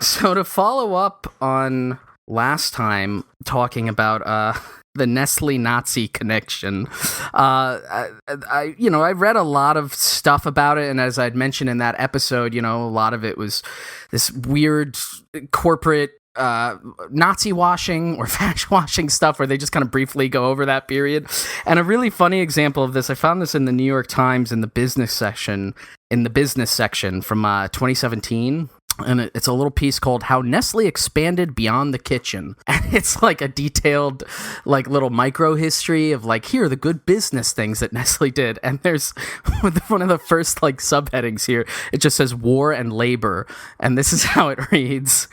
So to follow up on last time talking about the Nestle Nazi connection, I read a lot of stuff about it, and as I'd mentioned in that episode, a lot of it was this weird corporate Nazi washing or fashion washing stuff where they just kind of briefly go over that period. And a really funny example of this, I found this in the New York Times in the business section from 2017. And it's a little piece called How Nestle Expanded Beyond the Kitchen. And it's like a detailed, like, little micro history of, like, here are the good business things that Nestle did. And there's one of the first, like, subheadings here. It just says war and labor. And this is how it reads.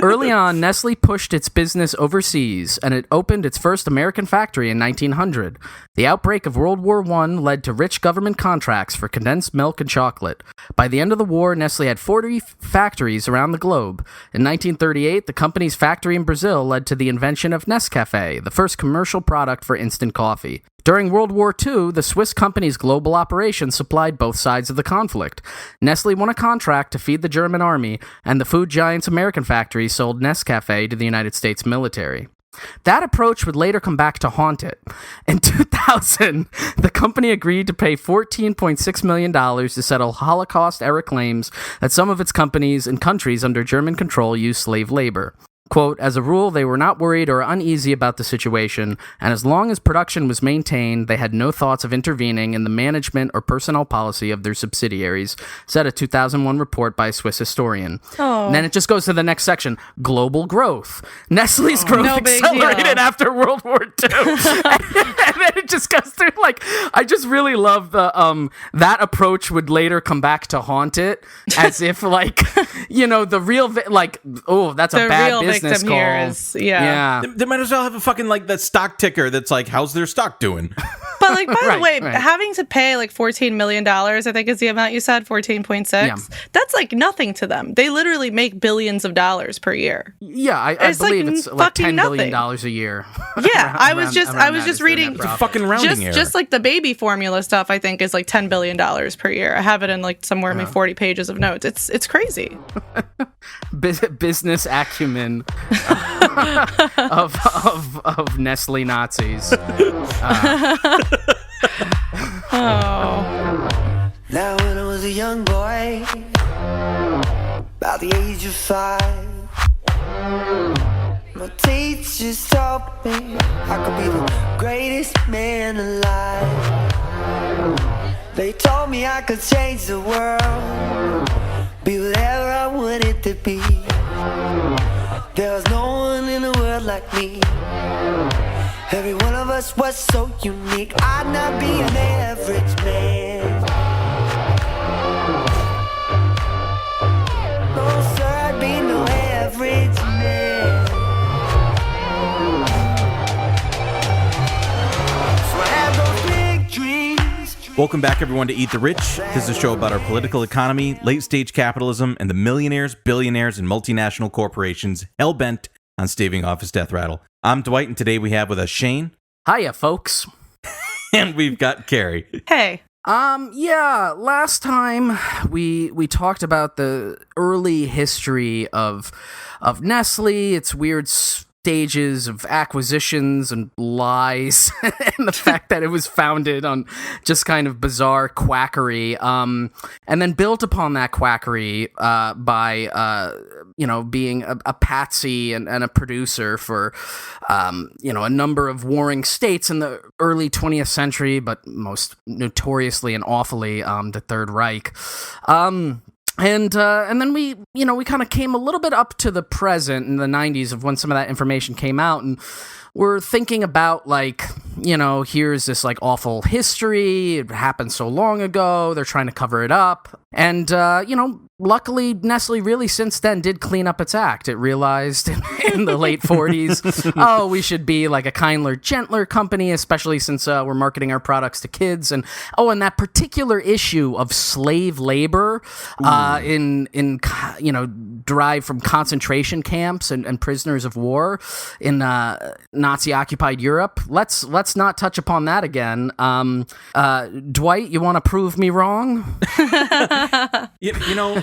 Early on, Nestle pushed its business overseas, and it opened its first American factory in 1900. The outbreak of World War I led to rich government contracts for condensed milk and chocolate. By the end of the war, Nestle had 40 factories around the globe. In 1938, the company's factory in Brazil led to the invention of Nescafé, the first commercial product for instant coffee. During World War II, the Swiss company's global operations supplied both sides of the conflict. Nestle won a contract to feed the German army, and the food giant's American factory sold Nescafé to the United States military. That approach would later come back to haunt it. In 2000, the company agreed to pay $14.6 million to settle Holocaust-era claims that some of its companies in countries under German control used slave labor. Quote, as a rule, they were not worried or uneasy about the situation, and as long as production was maintained, they had no thoughts of intervening in the management or personnel policy of their subsidiaries, said a 2001 report by a Swiss historian. Oh. And then it just goes to the next section, global growth. Nestle's growth accelerated after World War II. and then it just goes through, like, I just really love the, that approach would later come back to haunt it, as if, like, the real, that's a bad business. Here is, yeah. They might as well have a fucking, like, that stock ticker that's like, how's their stock doing? But, like, by the way, having to pay, like, $14 million, I think is the amount you said, 14.6, that's, like, nothing to them. They literally make billions of dollars per year. Yeah, I believe it's like $10 billion a year. Yeah, I was just reading, it's a fucking rounding error. Just like the baby formula stuff, I think, is like $10 billion per year. I have it in, like, somewhere in my 40 pages of notes. It's crazy. Business acumen of Nestle Nazis. Now when I was a young boy, about the age of 5, my teachers taught me I could be the greatest man alive. They told me I could change the world, be whatever I wanted to be. There was no one in the world like me. Every one of us was so unique. I'd not be an average man. No, sir, I'd be no average man. So I have those big dreams. Welcome back, everyone, to Eat the Rich. This is a show about our political economy, late-stage capitalism, and the millionaires, billionaires, and multinational corporations hell-bent on staving off his death rattle. I'm Dwight, and today we have with us Shane. Hiya, folks. And we've got Carrie. Hey. Last time we talked about the early history of Nestle, its weird stages of acquisitions and lies, and the fact that it was founded on just kind of bizarre quackery, and then built upon that quackery by being a patsy and a producer for a number of warring states in the early 20th century, but most notoriously and awfully the Third Reich. And then we kind of came a little bit up to the present in the 90s of when some of that information came out, and we're thinking about, like, here's this, like, awful history. It happened so long ago. They're trying to cover it up. And, luckily, Nestle really since then did clean up its act. It realized in the late 40s, we should be like a kinder, gentler company, especially since we're marketing our products to kids. And that particular issue of slave labor derived from concentration camps and prisoners of war in Nazi-occupied Europe. Let's not touch upon that again. Dwight, you want to prove me wrong?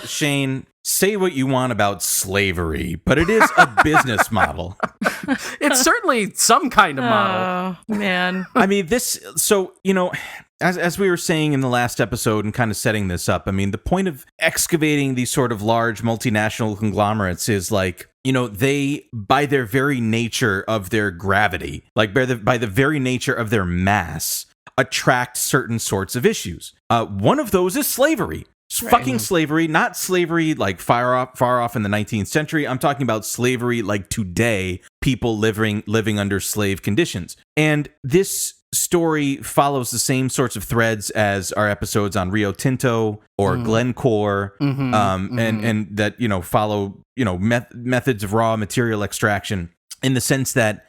Shane, say what you want about slavery, but it is a business model. It's certainly some kind of model. Oh, man. I mean, as we were saying in the last episode and kind of setting this up, I mean, the point of excavating these sort of large multinational conglomerates is like, they, by their very nature of their gravity, like by the very nature of their mass, attract certain sorts of issues. One of those is slavery. Right. Fucking slavery, not slavery like far off in the 19th century. I'm talking about slavery like today, people living under slave conditions. And this story follows the same sorts of threads as our episodes on Rio Tinto or Glencore, and that follow methods of raw material extraction, in the sense that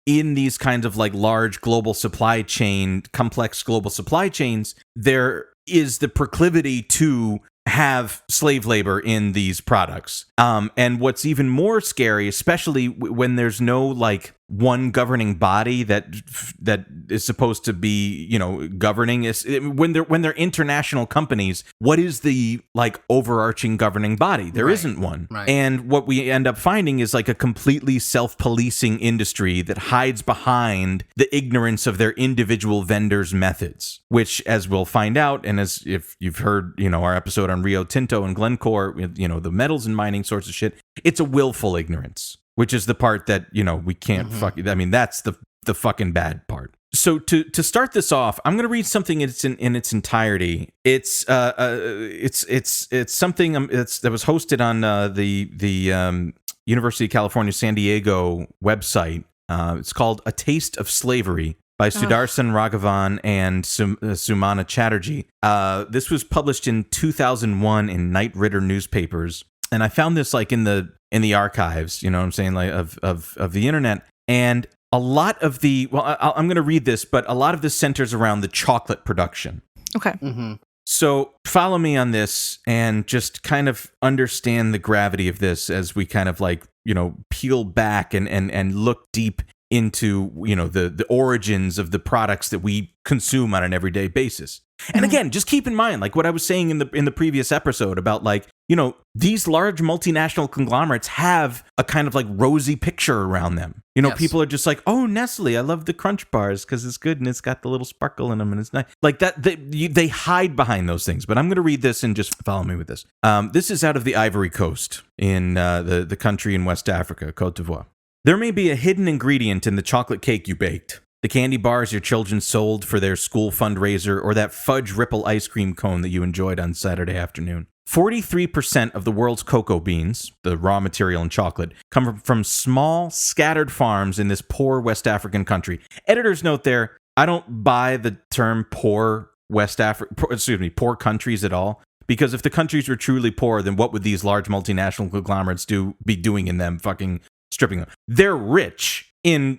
in these kinds of like large global supply chain, complex global supply chains, there is the proclivity to have slave labor in these products. And what's even more scary, especially when there's no like one governing body that is supposed to be, governing, is when they're international companies, what is the like overarching governing body? There isn't one. Right. And what we end up finding is like a completely self-policing industry that hides behind the ignorance of their individual vendors' methods, which, as we'll find out, and as if you've heard, our episode on Rio Tinto and Glencore, the metals and mining sorts of shit, it's a willful ignorance, which is the part that, we can't that's the fucking bad part. So to start this off, I'm going to read something in its entirety. It's something that was hosted on the University of California, San Diego website. It's called A Taste of Slavery by Sudarshan Raghavan and Sumana Chatterjee. This was published in 2001 in Knight Ridder newspapers. And I found this like in the archives, what I'm saying, like of the internet. And a lot of I'm going to read this, but a lot of this centers around the chocolate production. Okay. Mm-hmm. So follow me on this and just kind of understand the gravity of this as we kind of like, peel back and look deep into, the origins of the products that we consume on an everyday basis. And again, just keep in mind, like what I was saying in the previous episode about like, these large multinational conglomerates have a kind of like rosy picture around them. Yes. People are just like, oh, Nestle, I love the Crunch bars because it's good and it's got the little sparkle in them and it's nice. Like that, they hide behind those things. But I'm going to read this and just follow me with this. This is out of the Ivory Coast in the country in West Africa, Côte d'Ivoire. There may be a hidden ingredient in the chocolate cake you baked, the candy bars your children sold for their school fundraiser, or that fudge ripple ice cream cone that you enjoyed on Saturday afternoon. 43% of the world's cocoa beans, the raw material in chocolate, come from small, scattered farms in this poor West African country. Editor's note there, I don't buy the term poor countries at all, because if the countries were truly poor, then what would these large multinational conglomerates be doing in them, fucking stripping them? They're rich in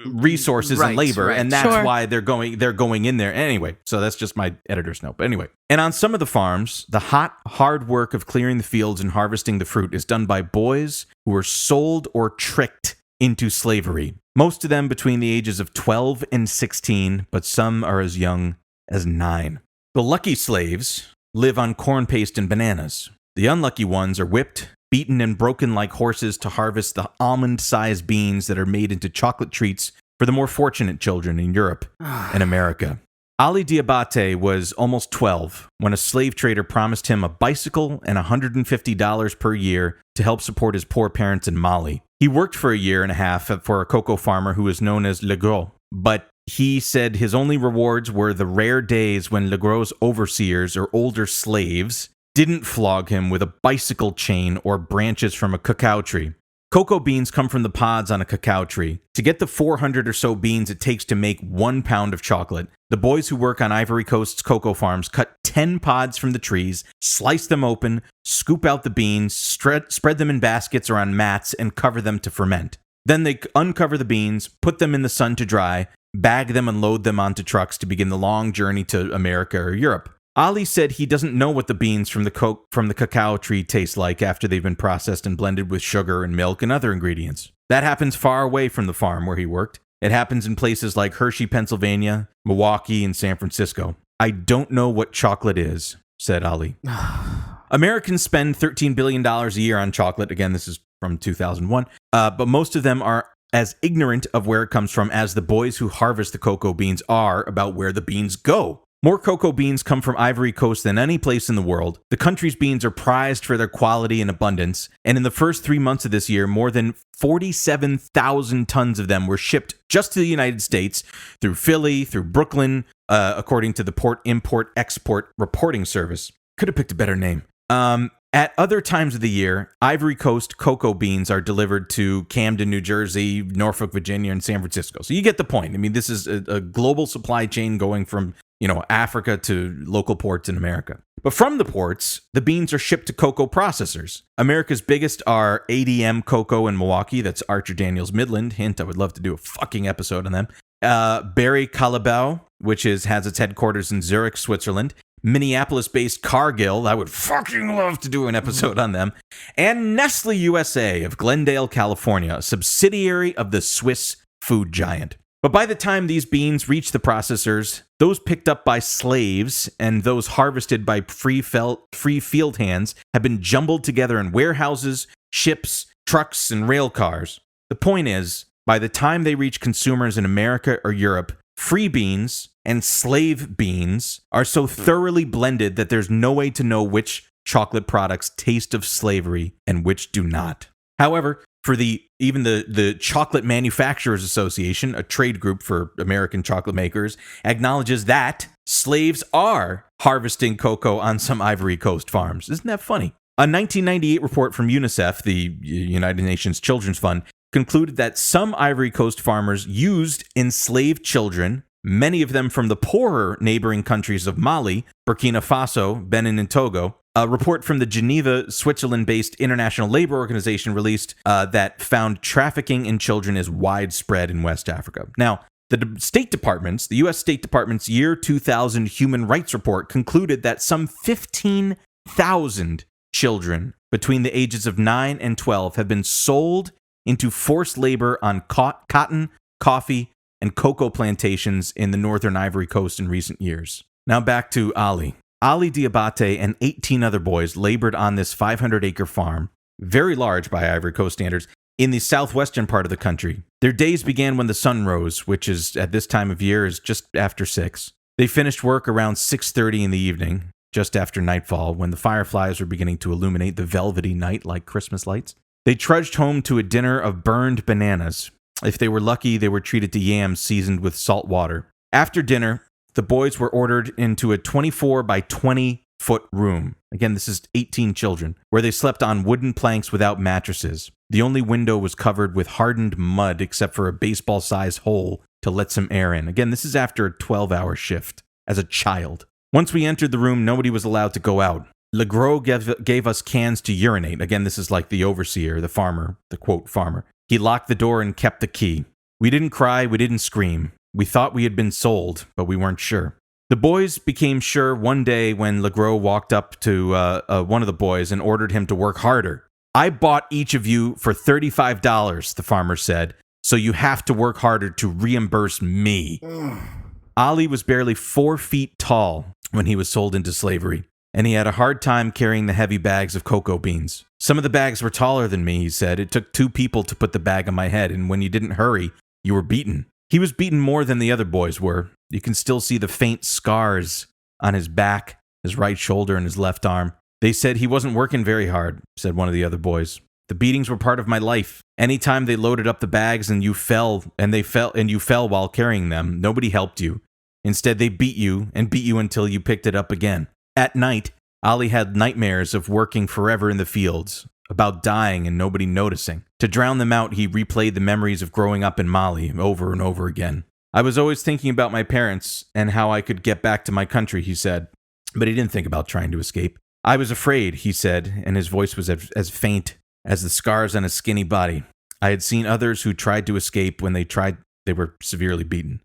resources and labor, and that's why they're going in there anyway. So that's just my editor's note. But anyway, and on some of the farms, the hard work of clearing the fields and harvesting the fruit is done by boys who were sold or tricked into slavery. Most of them between the ages of 12 and 16, but some are as young as 9. The lucky slaves live on corn paste and bananas. The unlucky ones are whipped, beaten and broken like horses to harvest the almond-sized beans that are made into chocolate treats for the more fortunate children in Europe and America. Ali Diabate was almost 12 when a slave trader promised him a bicycle and $150 per year to help support his poor parents in Mali. He worked for a year and a half for a cocoa farmer who was known as Le Gros, but he said his only rewards were the rare days when Le Gros' overseers or older slaves didn't flog him with a bicycle chain or branches from a cacao tree. Cocoa beans come from the pods on a cacao tree. To get the 400 or so beans it takes to make 1 pound of chocolate, the boys who work on Ivory Coast's cocoa farms cut 10 pods from the trees, slice them open, scoop out the beans, spread them in baskets or on mats, and cover them to ferment. Then they uncover the beans, put them in the sun to dry, bag them and load them onto trucks to begin the long journey to America or Europe. Ali said he doesn't know what the beans from the cacao tree taste like after they've been processed and blended with sugar and milk and other ingredients. That happens far away from the farm where he worked. It happens in places like Hershey, Pennsylvania, Milwaukee, and San Francisco. I don't know what chocolate is, said Ali. Americans spend $13 billion a year on chocolate. Again, this is from 2001. But most of them are as ignorant of where it comes from as the boys who harvest the cocoa beans are about where the beans go. More cocoa beans come from Ivory Coast than any place in the world. The country's beans are prized for their quality and abundance. And in the first 3 months of this year, more than 47,000 tons of them were shipped just to the United States through Philly, through Brooklyn, according to the Port Import Export Reporting Service. Could have picked a better name. At other times of the year, Ivory Coast cocoa beans are delivered to Camden, New Jersey, Norfolk, Virginia, and San Francisco. So you get the point. I mean, this is a global supply chain going from, Africa to local ports in America. But from the ports, the beans are shipped to cocoa processors. America's biggest are ADM Cocoa in Milwaukee. That's Archer Daniels Midland. Hint, I would love to do a fucking episode on them. Barry Callebaut, which has its headquarters in Zurich, Switzerland. Minneapolis-based Cargill, I would fucking love to do an episode on them. And Nestle USA of Glendale, California, a subsidiary of the Swiss food giant. But by the time these beans reach the processors, those picked up by slaves and those harvested by free field hands have been jumbled together in warehouses, ships, trucks, and rail cars. The point is, by the time they reach consumers in America or Europe, free beans and slave beans are so thoroughly blended that there's no way to know which chocolate products taste of slavery and which do not. However, for even the Chocolate Manufacturers Association, a trade group for American chocolate makers, acknowledges that slaves are harvesting cocoa on some Ivory Coast farms. Isn't that funny? A 1998 report from UNICEF, the United Nations Children's Fund, concluded that some Ivory Coast farmers used enslaved children, many of them from the poorer neighboring countries of Mali, Burkina Faso, Benin, and Togo. A report from the Geneva, Switzerland-based International Labor Organization released that found trafficking in children is widespread in West Africa. Now, the State Department's, the U.S. State Department's year 2000 Human Rights Report concluded that some 15,000 children between the ages of 9 and 12 have been sold into forced labor on cotton, coffee, and cocoa plantations in the northern Ivory Coast in recent years. Now back to Ali. Ali Diabate and 18 other boys labored on this 500-acre farm, very large by Ivory Coast standards, in the southwestern part of the country. Their days began when the sun rose, which is at this time of year is just after 6. They finished work around 6:30 in the evening, just after nightfall, when the fireflies were beginning to illuminate the velvety night like Christmas lights. They trudged home to a dinner of burned bananas. If they were lucky, they were treated to yams seasoned with salt water. After dinner, the boys were ordered into a 24 by 20 foot room. Again, this is 18 children, where they slept on wooden planks without mattresses. The only window was covered with hardened mud except for a baseball-sized hole to let some air in. Again, this is after a 12-hour shift. As a child. Once we entered the room, nobody was allowed to go out. Le Gros gave us cans to urinate. Again, this is like the overseer, the farmer, the quote farmer. He locked the door and kept the key. We didn't cry, we didn't scream. We thought we had been sold, but we weren't sure. The boys became sure one day when Le Gros walked up to one of the boys and ordered him to work harder. I bought each of you for $35, the farmer said, so you have to work harder to reimburse me. Ali was barely 4 feet tall when he was sold into slavery, and he had a hard time carrying the heavy bags of cocoa beans. Some of the bags were taller than me, he said. It took 2 people to put the bag on my head, and when you didn't hurry, you were beaten. He was beaten more than the other boys were. You can still see the faint scars on his back, his right shoulder, and his left arm. They said he wasn't working very hard, said one of the other boys. The beatings were part of my life. Anytime they loaded up the bags and you fell while carrying them, nobody helped you. Instead, they beat you until you picked it up again. At night, Ali had nightmares of working forever in the fields, about dying and nobody noticing. To drown them out, he replayed the memories of growing up in Mali over and over again. I was always thinking about my parents and how I could get back to my country, he said. But he didn't think about trying to escape. I was afraid, he said, and his voice was as faint as the scars on his skinny body. I had seen others who tried to escape. When they tried, they were severely beaten.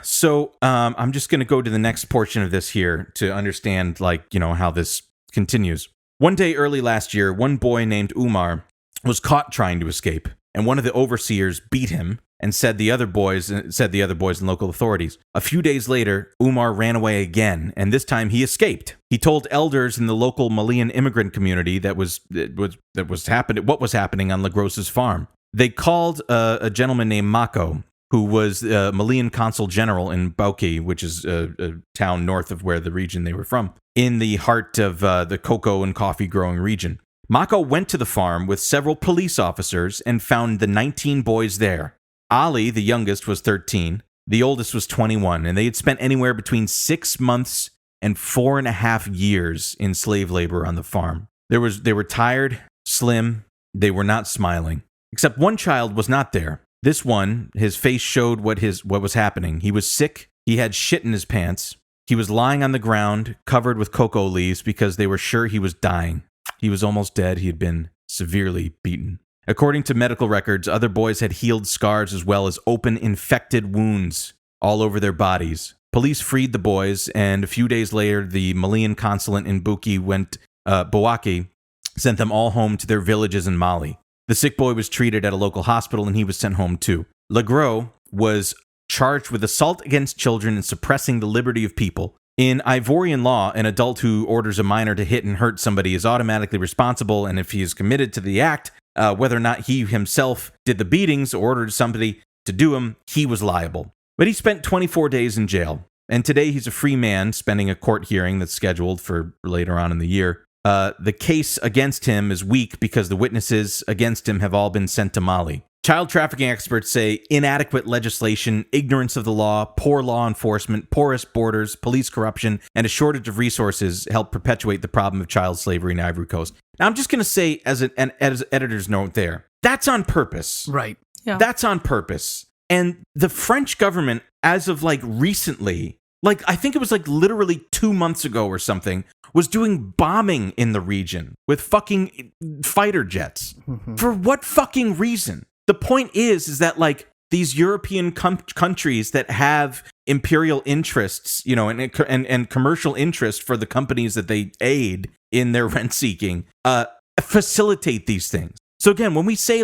So I'm just going to go to the next portion of this here to understand, how this continues. One day early last year, one boy named Umar was caught trying to escape, and one of the overseers beat him, and said the other boys and local authorities. A few days later, Umar ran away again, and this time he escaped. He told elders in the local Malian immigrant community what was happening on Lagrosse's farm. They called a gentleman named Mako, who was Malian consul general in Bauchi, which is a town north of where the region they were from, in the heart of the cocoa and coffee growing region. Mako went to the farm with several police officers and found the 19 boys there. Ali, the youngest, was 13. The oldest was 21, and they had spent anywhere between 6 months and 4.5 years in slave labor on the farm. They were tired, slim, they were not smiling. Except one child was not there. This one, his face showed what was happening. He was sick, he had shit in his pants, he was lying on the ground, covered with cocoa leaves because they were sure he was dying. He was almost dead, he had been severely beaten. According to medical records, other boys had healed scars as well as open infected wounds all over their bodies. Police freed the boys, and a few days later, the Malian consulate in Bouake sent them all home to their villages in Mali. The sick boy was treated at a local hospital, and he was sent home too. Legros was charged with assault against children and suppressing the liberty of people. In Ivorian law, an adult who orders a minor to hit and hurt somebody is automatically responsible, and if he is committed to the act, whether or not he himself did the beatings or ordered somebody to do them, he was liable. But he spent 24 days in jail, and today he's a free man, spending a court hearing that's scheduled for later on in the year. The case against him is weak because the witnesses against him have all been sent to Mali. Child trafficking experts say inadequate legislation, ignorance of the law, poor law enforcement, porous borders, police corruption, and a shortage of resources help perpetuate the problem of child slavery in Ivory Coast. Now, I'm just going to say, as an editor's note there, that's on purpose. Right. Yeah. That's on purpose. And the French government, as of recently, I think it was literally 2 months ago or something, was doing bombing in the region with fucking fighter jets. Mm-hmm. For what fucking reason? The point is that these European countries that have imperial interests, and commercial interest for the companies that they aid in their rent seeking, facilitate these things. So again, when we say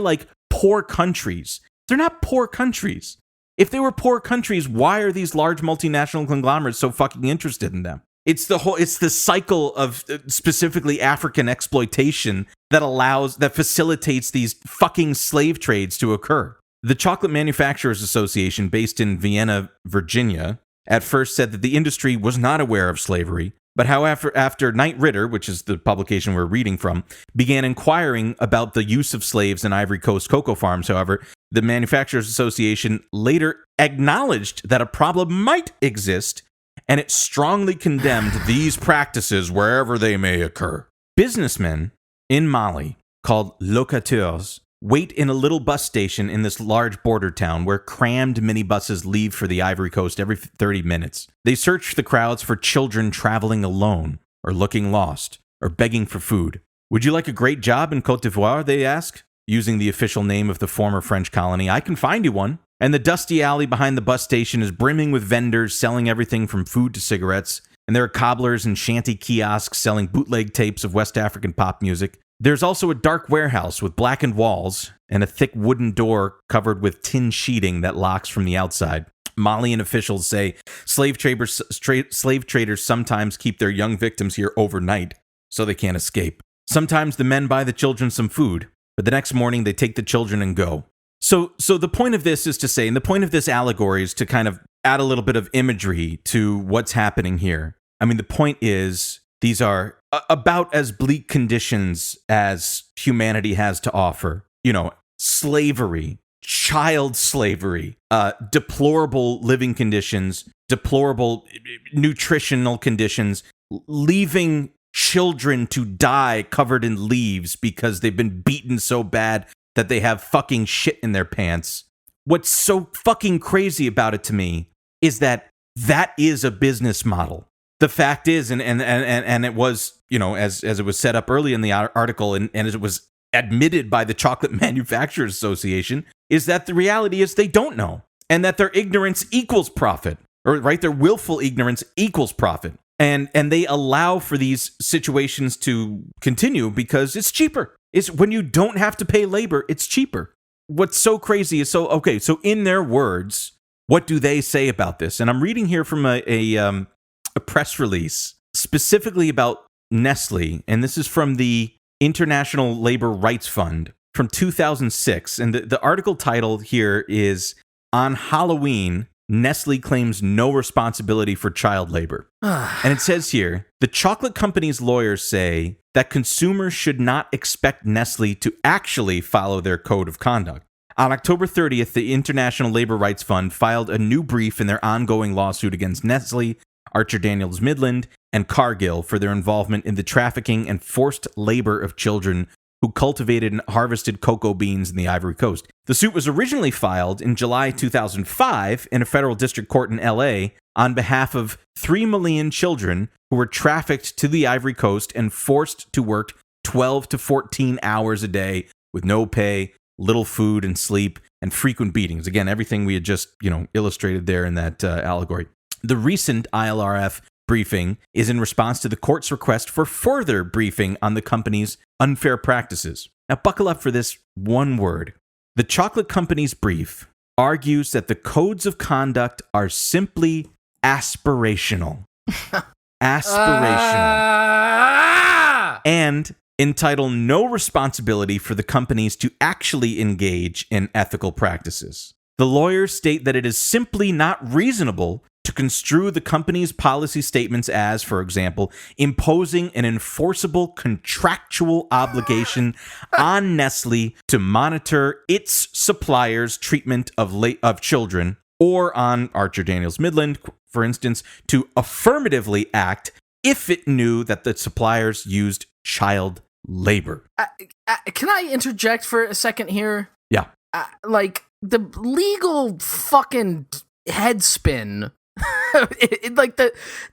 poor countries, they're not poor countries. If they were poor countries, why are these large multinational conglomerates so fucking interested in them? It's the cycle of specifically African exploitation that facilitates these fucking slave trades to occur. The Chocolate Manufacturers Association, based in Vienna, Virginia, at first said that the industry was not aware of slavery, but after Knight Ridder, which is the publication we're reading from, began inquiring about the use of slaves in Ivory Coast cocoa farms, however, the Manufacturers Association later acknowledged that a problem might exist, and it strongly condemned these practices wherever they may occur. Businessmen in Mali, called locateurs, wait in a little bus station in this large border town where crammed minibuses leave for the Ivory Coast every 30 minutes. They search the crowds for children traveling alone, or looking lost, or begging for food. "Would you like a great job in Côte d'Ivoire?" they ask, using the official name of the former French colony. "I can find you one." And the dusty alley behind the bus station is brimming with vendors selling everything from food to cigarettes, and there are cobblers and shanty kiosks selling bootleg tapes of West African pop music. There's also a dark warehouse with blackened walls and a thick wooden door covered with tin sheeting that locks from the outside. Malian officials say slave traders sometimes keep their young victims here overnight so they can't escape. Sometimes the men buy the children some food, but the next morning they take the children and go. So the point of this is to say, and the point of this allegory is to kind of add a little bit of imagery to what's happening here. I mean, the point is, these are about as bleak conditions as humanity has to offer. Slavery, child slavery, deplorable living conditions, deplorable nutritional conditions, leaving children to die covered in leaves because they've been beaten so bad that they have fucking shit in their pants. What's so fucking crazy about it to me is that is a business model. The fact is, and it was, as it was set up early in the article, and as it was admitted by the Chocolate Manufacturers Association, is that the reality is they don't know, and that their ignorance equals profit, or their willful ignorance equals profit, and they allow for these situations to continue because it's cheaper. It's when you don't have to pay labor, it's cheaper. what's so crazy is so in their words, what do they say about this? And I'm reading here from a press release specifically about Nestle, and this is from the International Labor Rights Fund from 2006. And the article title here is "On Halloween, Nestle claims no responsibility for child labor." And it says here, the chocolate company's lawyers say that consumers should not expect Nestle to actually follow their code of conduct. On October 30th, the International Labor Rights Fund filed a new brief in their ongoing lawsuit against Nestle, Archer Daniels Midland, and Cargill for their involvement in the trafficking and forced labor of children who cultivated and harvested cocoa beans in the Ivory Coast. The suit was originally filed in July 2005 in a federal district court in LA on behalf of 3 million children who were trafficked to the Ivory Coast and forced to work 12 to 14 hours a day with no pay, little food and sleep, and frequent beatings. Again, everything we had just, illustrated there in that allegory. The recent ILRF briefing is in response to the court's request for further briefing on the company's unfair practices. Now, buckle up for this one word. The chocolate company's brief argues that the codes of conduct are simply aspirational. And entitle no responsibility for the companies to actually engage in ethical practices. The lawyers state that it is simply not reasonable to construe the company's policy statements as, for example, imposing an enforceable contractual obligation on Nestle to monitor its suppliers' treatment of children, or on Archer Daniels Midland, for instance, to affirmatively act if it knew that the suppliers used child labor. Can I interject for a second here? Yeah. The legal fucking headspin.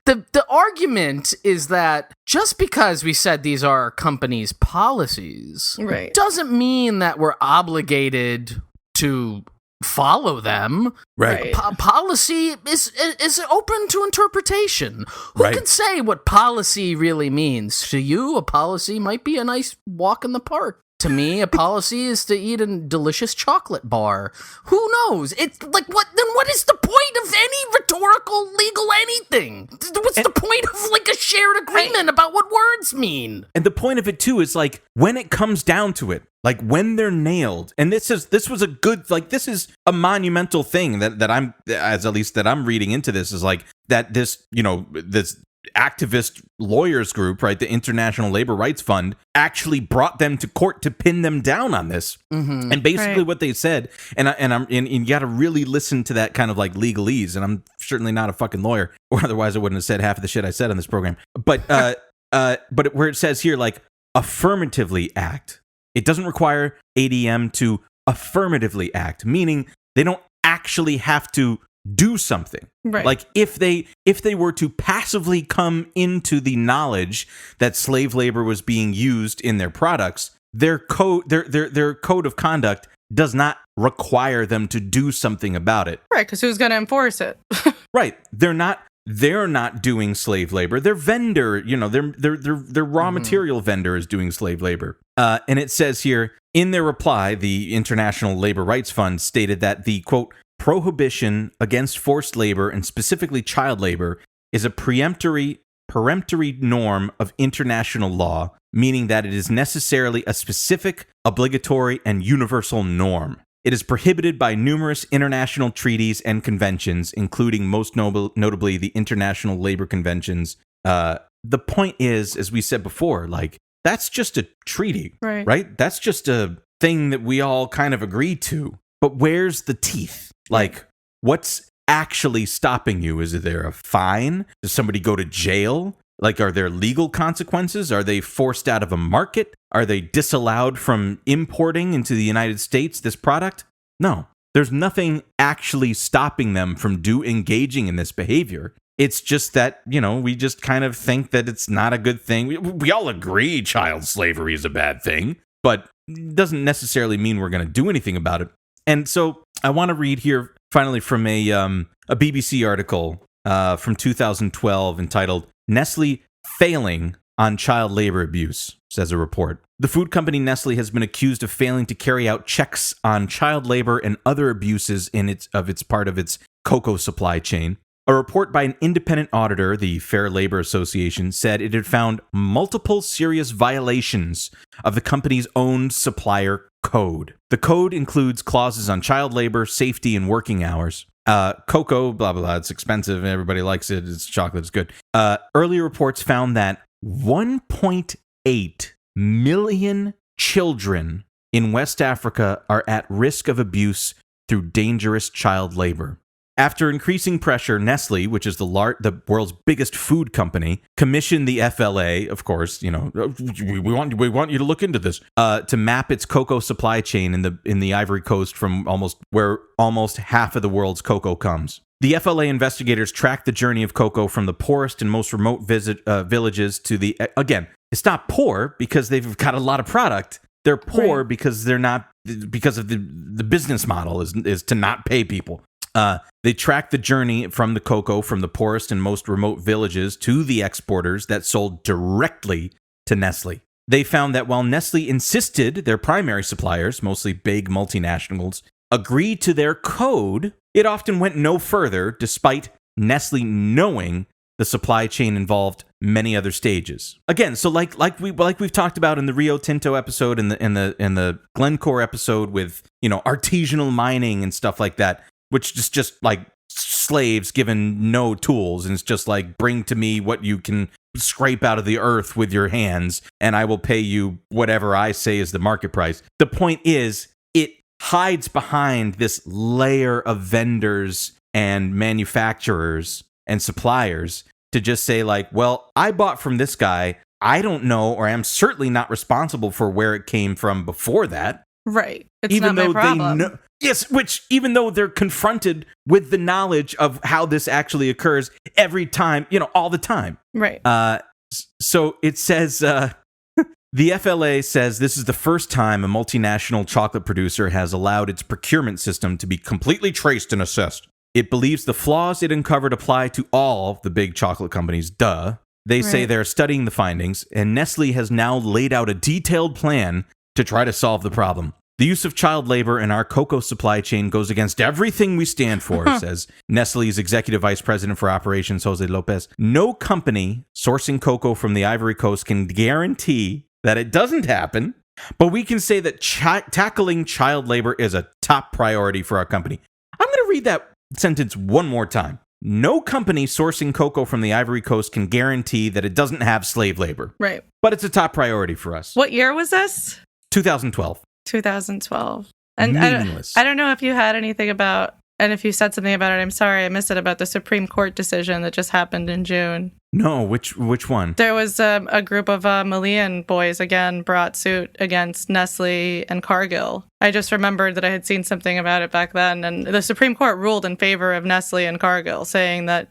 The argument is that just because we said these are our company's policies, right, doesn't mean that we're obligated to follow them. Right. Policy is open to interpretation. Who can say what policy really means? To you, a policy might be a nice walk in the park. To me, a policy is to eat a delicious chocolate bar. Who knows? It's like, what? Then what is the point of any rhetorical, legal anything? What's the point of like a shared agreement about what words mean? And the point of it too is like when it comes down to it, like when they're nailed. And this was a good, like this is a monumental thing that I'm, as at least that I'm reading into this, is like that this, this activist lawyers group, right, the International Labor Rights Fund, actually brought them to court to pin them down on this. Mm-hmm. And basically what they said, and you got to really listen to that kind of like legalese, and I'm certainly not a fucking lawyer, or otherwise I wouldn't have said half of the shit I said on this program. But where it says here, like, affirmatively act, it doesn't require ADM to affirmatively act, meaning they don't actually have to do something. Right. Like if they were to passively come into the knowledge that slave labor was being used in their products, their code of conduct does not require them to do something about it. Right, because who's going to enforce it? Right. They're not doing slave labor. Their vendor, their raw material vendor is doing slave labor. And it says here, in their reply, the International Labor Rights Fund stated that the, quote, prohibition against forced labor, and specifically child labor, is a peremptory norm of international law, meaning that it is necessarily a specific, obligatory, and universal norm. It is prohibited by numerous international treaties and conventions, including most notably the International Labor Conventions. The point is, as we said before, like, that's just a treaty, right? That's just a thing that we all kind of agree to. But where's the teeth? Like, what's actually stopping you? Is there a fine? Does somebody go to jail? Like, are there legal consequences? Are they forced out of a market? Are they disallowed from importing into the United States this product? No, there's nothing actually stopping them from engaging in this behavior. It's just that, we just kind of think that it's not a good thing. We all agree child slavery is a bad thing, but it doesn't necessarily mean we're going to do anything about it. And so I want to read here finally from a BBC article from 2012 entitled "Nestle Failing on Child Labor Abuse," says a report. The food company Nestle has been accused of failing to carry out checks on child labor and other abuses in its part of its cocoa supply chain. A report by an independent auditor, the Fair Labor Association, said it had found multiple serious violations of the company's own supplier code. The code includes clauses on child labor, safety, and working hours. Cocoa, blah, blah, blah, it's expensive, everybody likes it, it's chocolate, it's good. Earlier reports found that 1.8 million children in West Africa are at risk of abuse through dangerous child labor. After increasing pressure, Nestle, which is the world's biggest food company, commissioned the FLA, of course, we want you to look into this, to map its cocoa supply chain in the Ivory Coast from where almost half of the world's cocoa comes. The FLA investigators tracked the journey of cocoa from the poorest and most remote villages to the, again, it's not poor because they've got a lot of product. They're poor because they're not, because of the business model is to not pay people. They tracked the journey from the cocoa from the poorest and most remote villages to the exporters that sold directly to Nestle. They found that while Nestle insisted their primary suppliers, mostly big multinationals, agreed to their code, it often went no further, despite Nestle knowing the supply chain involved many other stages. Again, so like we've talked about in the Rio Tinto episode and the Glencore episode with artisanal mining and stuff like that, which is just like slaves given no tools, and it's just like, bring to me what you can scrape out of the earth with your hands, and I will pay you whatever I say is the market price. The point is, it hides behind this layer of vendors and manufacturers and suppliers to just say like, well, I bought from this guy. I don't know, or I'm certainly not responsible for where it came from before that. Right. It's even not my problem. They know. Yes, which even though they're confronted with the knowledge of how this actually occurs every time, all the time. Right. So it says, the FLA says this is the first time a multinational chocolate producer has allowed its procurement system to be completely traced and assessed. It believes the flaws it uncovered apply to all the big chocolate companies. Duh. They say they're studying the findings, and Nestle has now laid out a detailed plan to try to solve the problem. The use of child labor in our cocoa supply chain goes against everything we stand for, says Nestle's Executive Vice President for Operations, Jose Lopez. No company sourcing cocoa from the Ivory Coast can guarantee that it doesn't happen, but we can say that tackling child labor is a top priority for our company. I'm going to read that sentence one more time. No company sourcing cocoa from the Ivory Coast can guarantee that it doesn't have slave labor. Right. But it's a top priority for us. What year was this? 2012. 2012. And meaningless. I don't know if you had anything about, and if you said something about it, I'm sorry, I missed it, about the Supreme Court decision that just happened in June. No, which one? There was a group of Malian boys, again, brought suit against Nestle and Cargill. I just remembered that I had seen something about it back then, and the Supreme Court ruled in favor of Nestle and Cargill, saying that,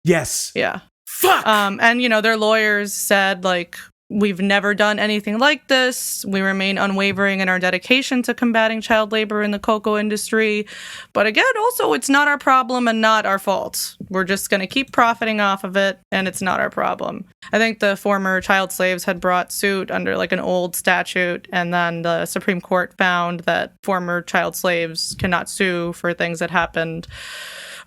Yes. Yeah. Fuck! And, their lawyers said, like, we've never done anything like this. We remain unwavering in our dedication to combating child labor in the cocoa industry. But again, also, it's not our problem and not our fault. We're just going to keep profiting off of it, and it's not our problem. I think the former child slaves had brought suit under like an old statute, and then the Supreme Court found that former child slaves cannot sue for things that happened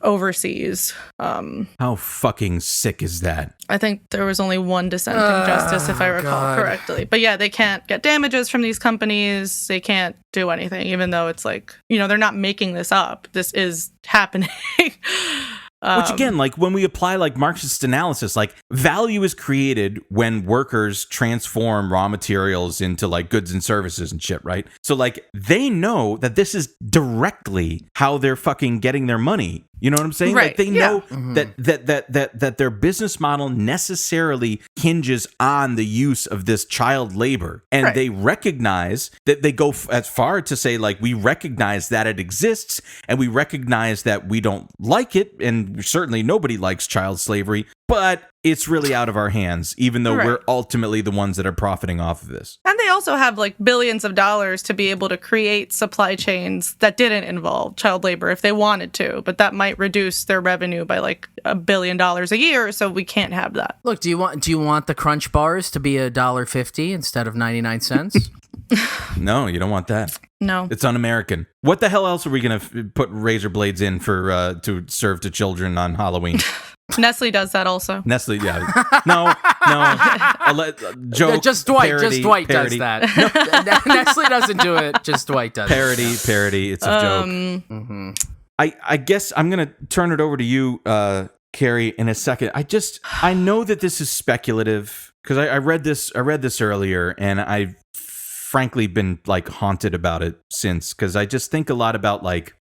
overseas. How fucking sick is that? I think there was only one dissenting justice, if I recall correctly. But yeah, they can't get damages from these companies. They can't do anything, even though it's like, they're not making this up. This is happening. Which again, like when we apply like Marxist analysis, like value is created when workers transform raw materials into like goods and services and shit, right? So like they know that this is directly how they're fucking getting their money. You know what I'm saying? Right. Like they know that their business model necessarily hinges on the use of this child labor, and they recognize that. They go as far to say like, we recognize that it exists, and we recognize that we don't like it, and certainly nobody likes child slavery, but it's really out of our hands, even though Right. we're ultimately the ones that are profiting off of this. And they also have like billions of dollars to be able to create supply chains that didn't involve child labor if they wanted to, but that might reduce their revenue by like $1 billion a year, so we can't have that. Look, do you want the Crunch bars to be $1.50 instead of 99 cents? No, you don't want that. No. It's un-American. What the hell else are we going to put razor blades in for to serve to children on Halloween? Nestle does that also. Nestle, yeah. No. Joke, Just Dwight. parody, Just Dwight parody. does that. Nestle doesn't do it. Just Dwight does. Parody. It's a joke. Mm-hmm. I guess I'm going to turn it over to you, Carrie, in a second. I know that this is speculative because I read this earlier, and I've frankly been like haunted about it since, because I just think a lot about like,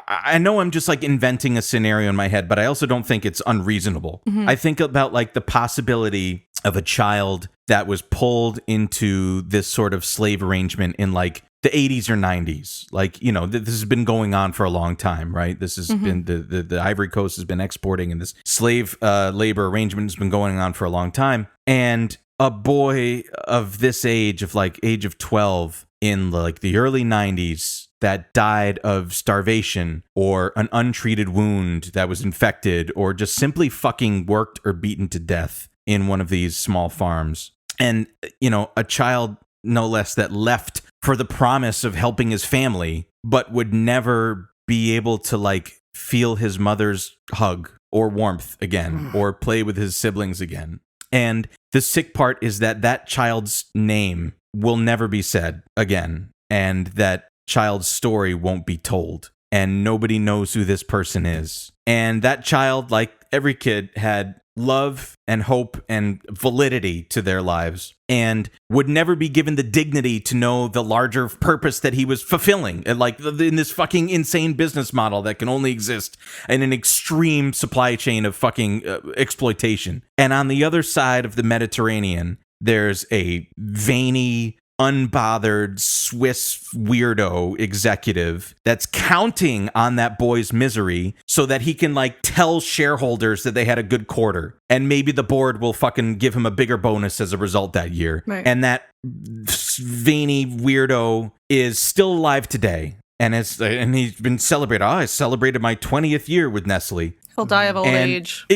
I know I'm just like inventing a scenario in my head, but I also don't think it's unreasonable. Mm-hmm. I think about like the possibility of a child that was pulled into this sort of slave arrangement in like the 80s or 90s. Like, you know, this has been going on for a long time, right? This has been the Ivory Coast has been exporting, and this slave labor arrangement has been going on for a long time. And a boy of this age, of like age of 12 in like the early 90s, that died of starvation or an untreated wound that was infected, or just simply fucking worked or beaten to death in one of these small farms. And, you know, a child, no less, that left for the promise of helping his family, but would never be able to like feel his mother's hug or warmth again, or play with his siblings again. And the sick part is that that child's name will never be said again, and that child's story won't be told, and nobody knows who this person is. And that child, like every kid, had love and hope and validity to their lives, and would never be given the dignity to know the larger purpose that he was fulfilling, and like in this fucking insane business model that can only exist in an extreme supply chain of fucking exploitation. And on the other side of the Mediterranean, there's a veiny, unbothered Swiss weirdo executive that's counting on that boy's misery so that he can like tell shareholders that they had a good quarter, and maybe the board will fucking give him a bigger bonus as a result that year. Right. And that veiny weirdo is still alive today, and he's been celebrated. I celebrated my 20th year with Nestle. He'll die of old And age.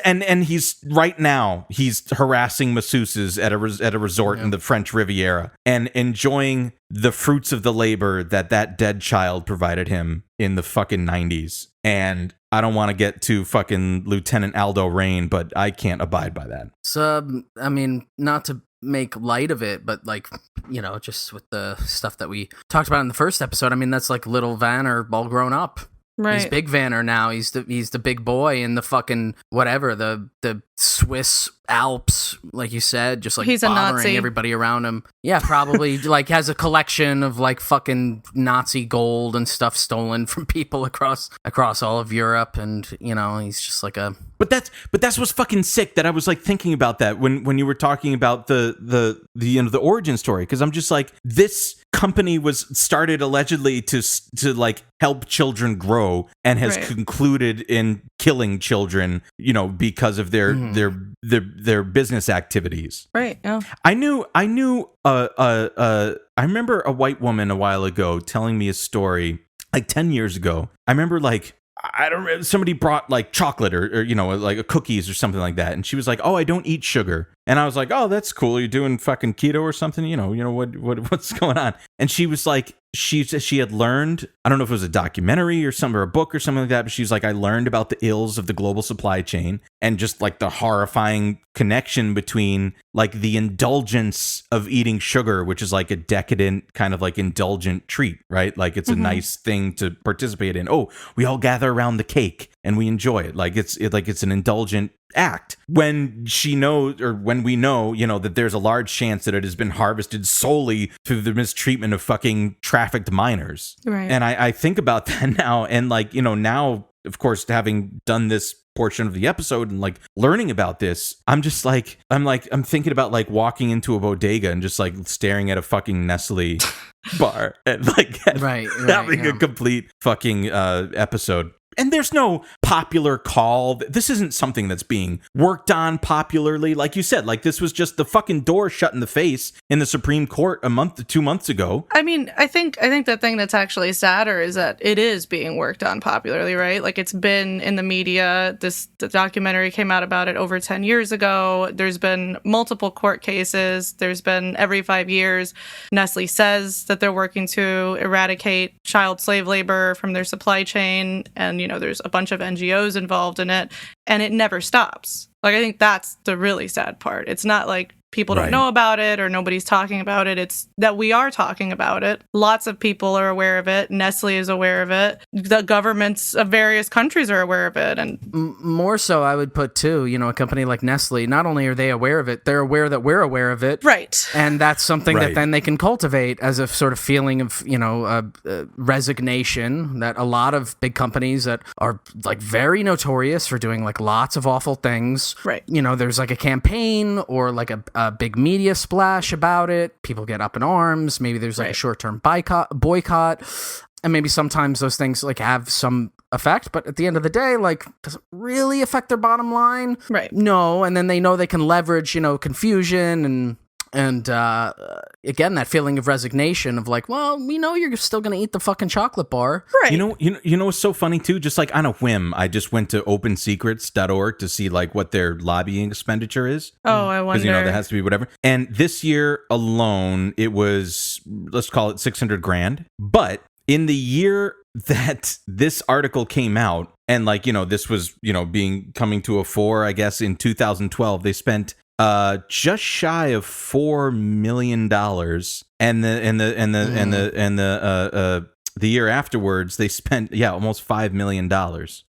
And he's right now he's harassing masseuses at a resort in the French Riviera and enjoying the fruits of the labor that dead child provided him in the fucking 90s. And I don't want to get to fucking Lieutenant Aldo Rain, but I can't abide by that. So, I mean, not to make light of it, but like, you know, just with the stuff that we talked about in the first episode, I mean, that's like little Vanner all grown up. Right. He's Big Vanner now. He's the big boy in the fucking whatever, the Swiss Alps, like you said, just like He's a bothering Nazi. everybody around him. Yeah, probably like has a collection of like fucking Nazi gold and stuff stolen from people across all of Europe, and you know, he's just like a. But that's what's fucking sick, that I was like thinking about that when you were talking about the you know, the origin story, because I'm just like, this company was started allegedly to like help children grow, and has Right. concluded in killing children, you know, because of their business activities. Right. Yeah. I remember a white woman a while ago telling me a story like 10 years ago. I remember like, I don't remember, somebody brought like chocolate or you know, like a cookies or something like that, and she was like, "Oh, I don't eat sugar." And I was like, "Oh, that's cool. You're doing fucking keto or something, you know what's going on?" And she was like, she had learned, I don't know if it was a documentary or something, or a book or something like that, but she's like, I learned about the ills of the global supply chain, and just like the horrifying connection between like the indulgence of eating sugar, which is like a decadent kind of like indulgent treat, right? Like it's a nice thing to participate in. Oh, we all gather around the cake and we enjoy it. Like it's an indulgent act, when she knows, or when we know, you know, that there's a large chance that it has been harvested solely through the mistreatment of fucking trafficked minors. Right. And I think about that now, and like, you know, now, of course, having done this portion of the episode and like learning about this, I'm thinking about like walking into a bodega and just like staring at a fucking Nestle bar and like having a complete fucking episode. And there's no popular call. This isn't something that's being worked on popularly. Like you said, like this was just the fucking door shut in the face in the Supreme Court 2 months ago. I mean, I think the thing that's actually sadder is that it is being worked on popularly, right? Like it's been in the media. The documentary came out about it over 10 years ago. There's been multiple court cases. There's been every 5 years, Nestle says that they're working to eradicate child slave labor from their supply chain. And, there's a bunch of NGOs involved in it, and it never stops. Like, I think that's the really sad part. It's not like people don't know about it or nobody's talking about it. It's that we are talking about it. Lots of people are aware of it. Nestle is aware of it. The governments of various countries are aware of it. And more so, I would put, too, a company like Nestle, not only are they aware of it, they're aware that we're aware of it. Right. And that's something that then they can cultivate as a sort of feeling of, resignation that a lot of big companies that are like very notorious for doing like lots of awful things. Right. There's like a campaign or like a big media splash about it. People get up in arms. Maybe there's like a short-term boycott. And maybe sometimes those things like have some effect, but at the end of the day, like, does it really affect their bottom line? Right. No. And then they know they can leverage, confusion and again, that feeling of resignation of like, well, we know you're still going to eat the fucking chocolate bar. Right. You know what's so funny too? Just like on a whim, I just went to opensecrets.org to see like what their lobbying expenditure is. Oh, I wonder. Because that has to be whatever. And this year alone, it was, let's call it $600,000. But in the year that this article came out, and like, this was, coming to a fore, I guess, in 2012, they spent just shy of $4 million, and the year afterwards they spent almost $5 million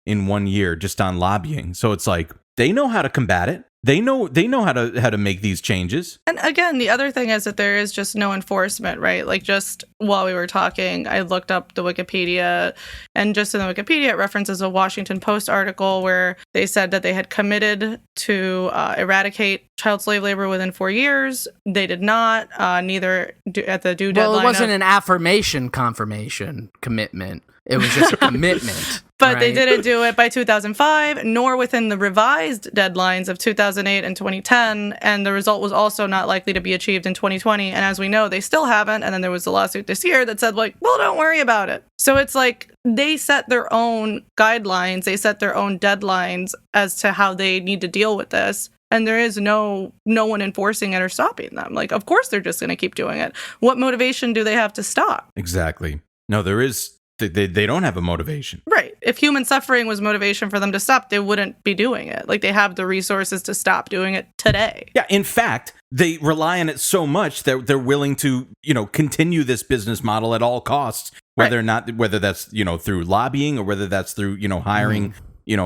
in 1 year just on lobbying. So it's like they know how to combat it. They know how to make these changes. And again, the other thing is that there is just no enforcement, right? Like just while we were talking, I looked up the Wikipedia, and just in the Wikipedia, it references a Washington Post article where they said that they had committed to eradicate child slave labor within 4 years. They did not, neither at the due deadline. Well, it wasn't an affirmation, confirmation, commitment. It was just a commitment. But they didn't do it by 2005, nor within the revised deadlines of 2008 and 2010. And the result was also not likely to be achieved in 2020. And as we know, they still haven't. And then there was a lawsuit this year that said, like, well, don't worry about it. So it's like they set their own guidelines. They set their own deadlines as to how they need to deal with this. And there is no one enforcing it or stopping them. Like, of course, they're just going to keep doing it. What motivation do they have to stop? Exactly. No, there is. They don't have a motivation. Right. If human suffering was motivation for them to stop, they wouldn't be doing it. Like, they have the resources to stop doing it today. Yeah, in fact, they rely on it so much that they're willing to, continue this business model at all costs, whether that's, through lobbying or whether that's through, hiring,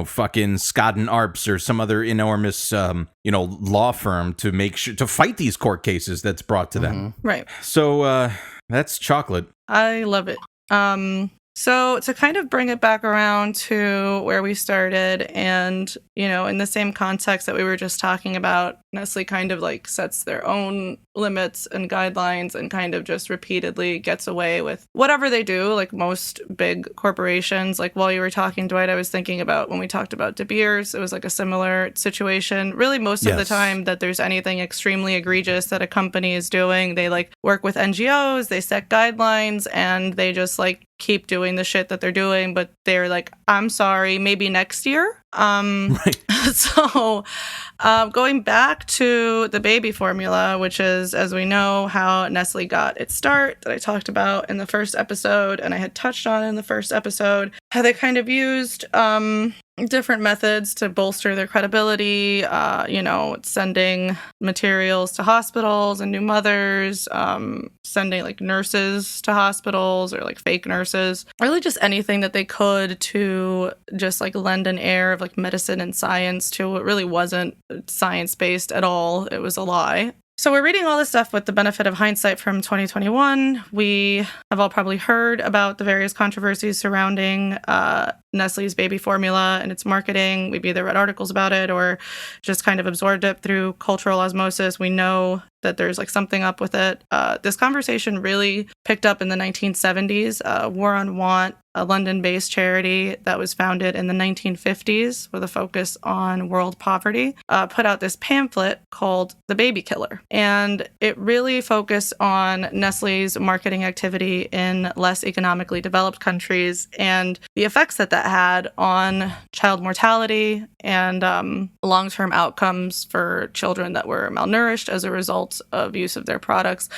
fucking Scott and Arps or some other enormous, law firm to make sure to fight these court cases that's brought to them. Right. So that's chocolate. I love it. So to kind of bring it back around to where we started and, in the same context that we were just talking about, Nestle kind of like sets their own limits and guidelines and kind of just repeatedly gets away with whatever they do, like most big corporations. Like while you were talking, Dwight, I was thinking about when we talked about dubious, it was like a similar situation. Really, most of the time that there's anything extremely egregious that a company is doing, they like work with NGOs, they set guidelines, and they just like keep doing the shit that they're doing, but they're like, I'm sorry, maybe next year. So going back to the baby formula, which is, as we know, how Nestle got its start that I talked about in the first episode, and I had touched on in the first episode, how they kind of used different methods to bolster their credibility, sending materials to hospitals and new mothers, sending like nurses to hospitals or like fake nurses, really just anything that they could to just like lend an air of like medicine and science to what really wasn't science-based at all. It was a lie. So we're reading all this stuff with the benefit of hindsight from 2021. We have all probably heard about the various controversies surrounding Nestle's baby formula and its marketing. We've either read articles about it or just kind of absorbed it through cultural osmosis. We know that there's like something up with it. This conversation really picked up in the 1970s. War on Want, a London-based charity that was founded in the 1950s with a focus on world poverty, put out this pamphlet called The Baby Killer. And it really focused on Nestle's marketing activity in less economically developed countries and the effects that had on child mortality and long-term outcomes for children that were malnourished as a result of use of their products.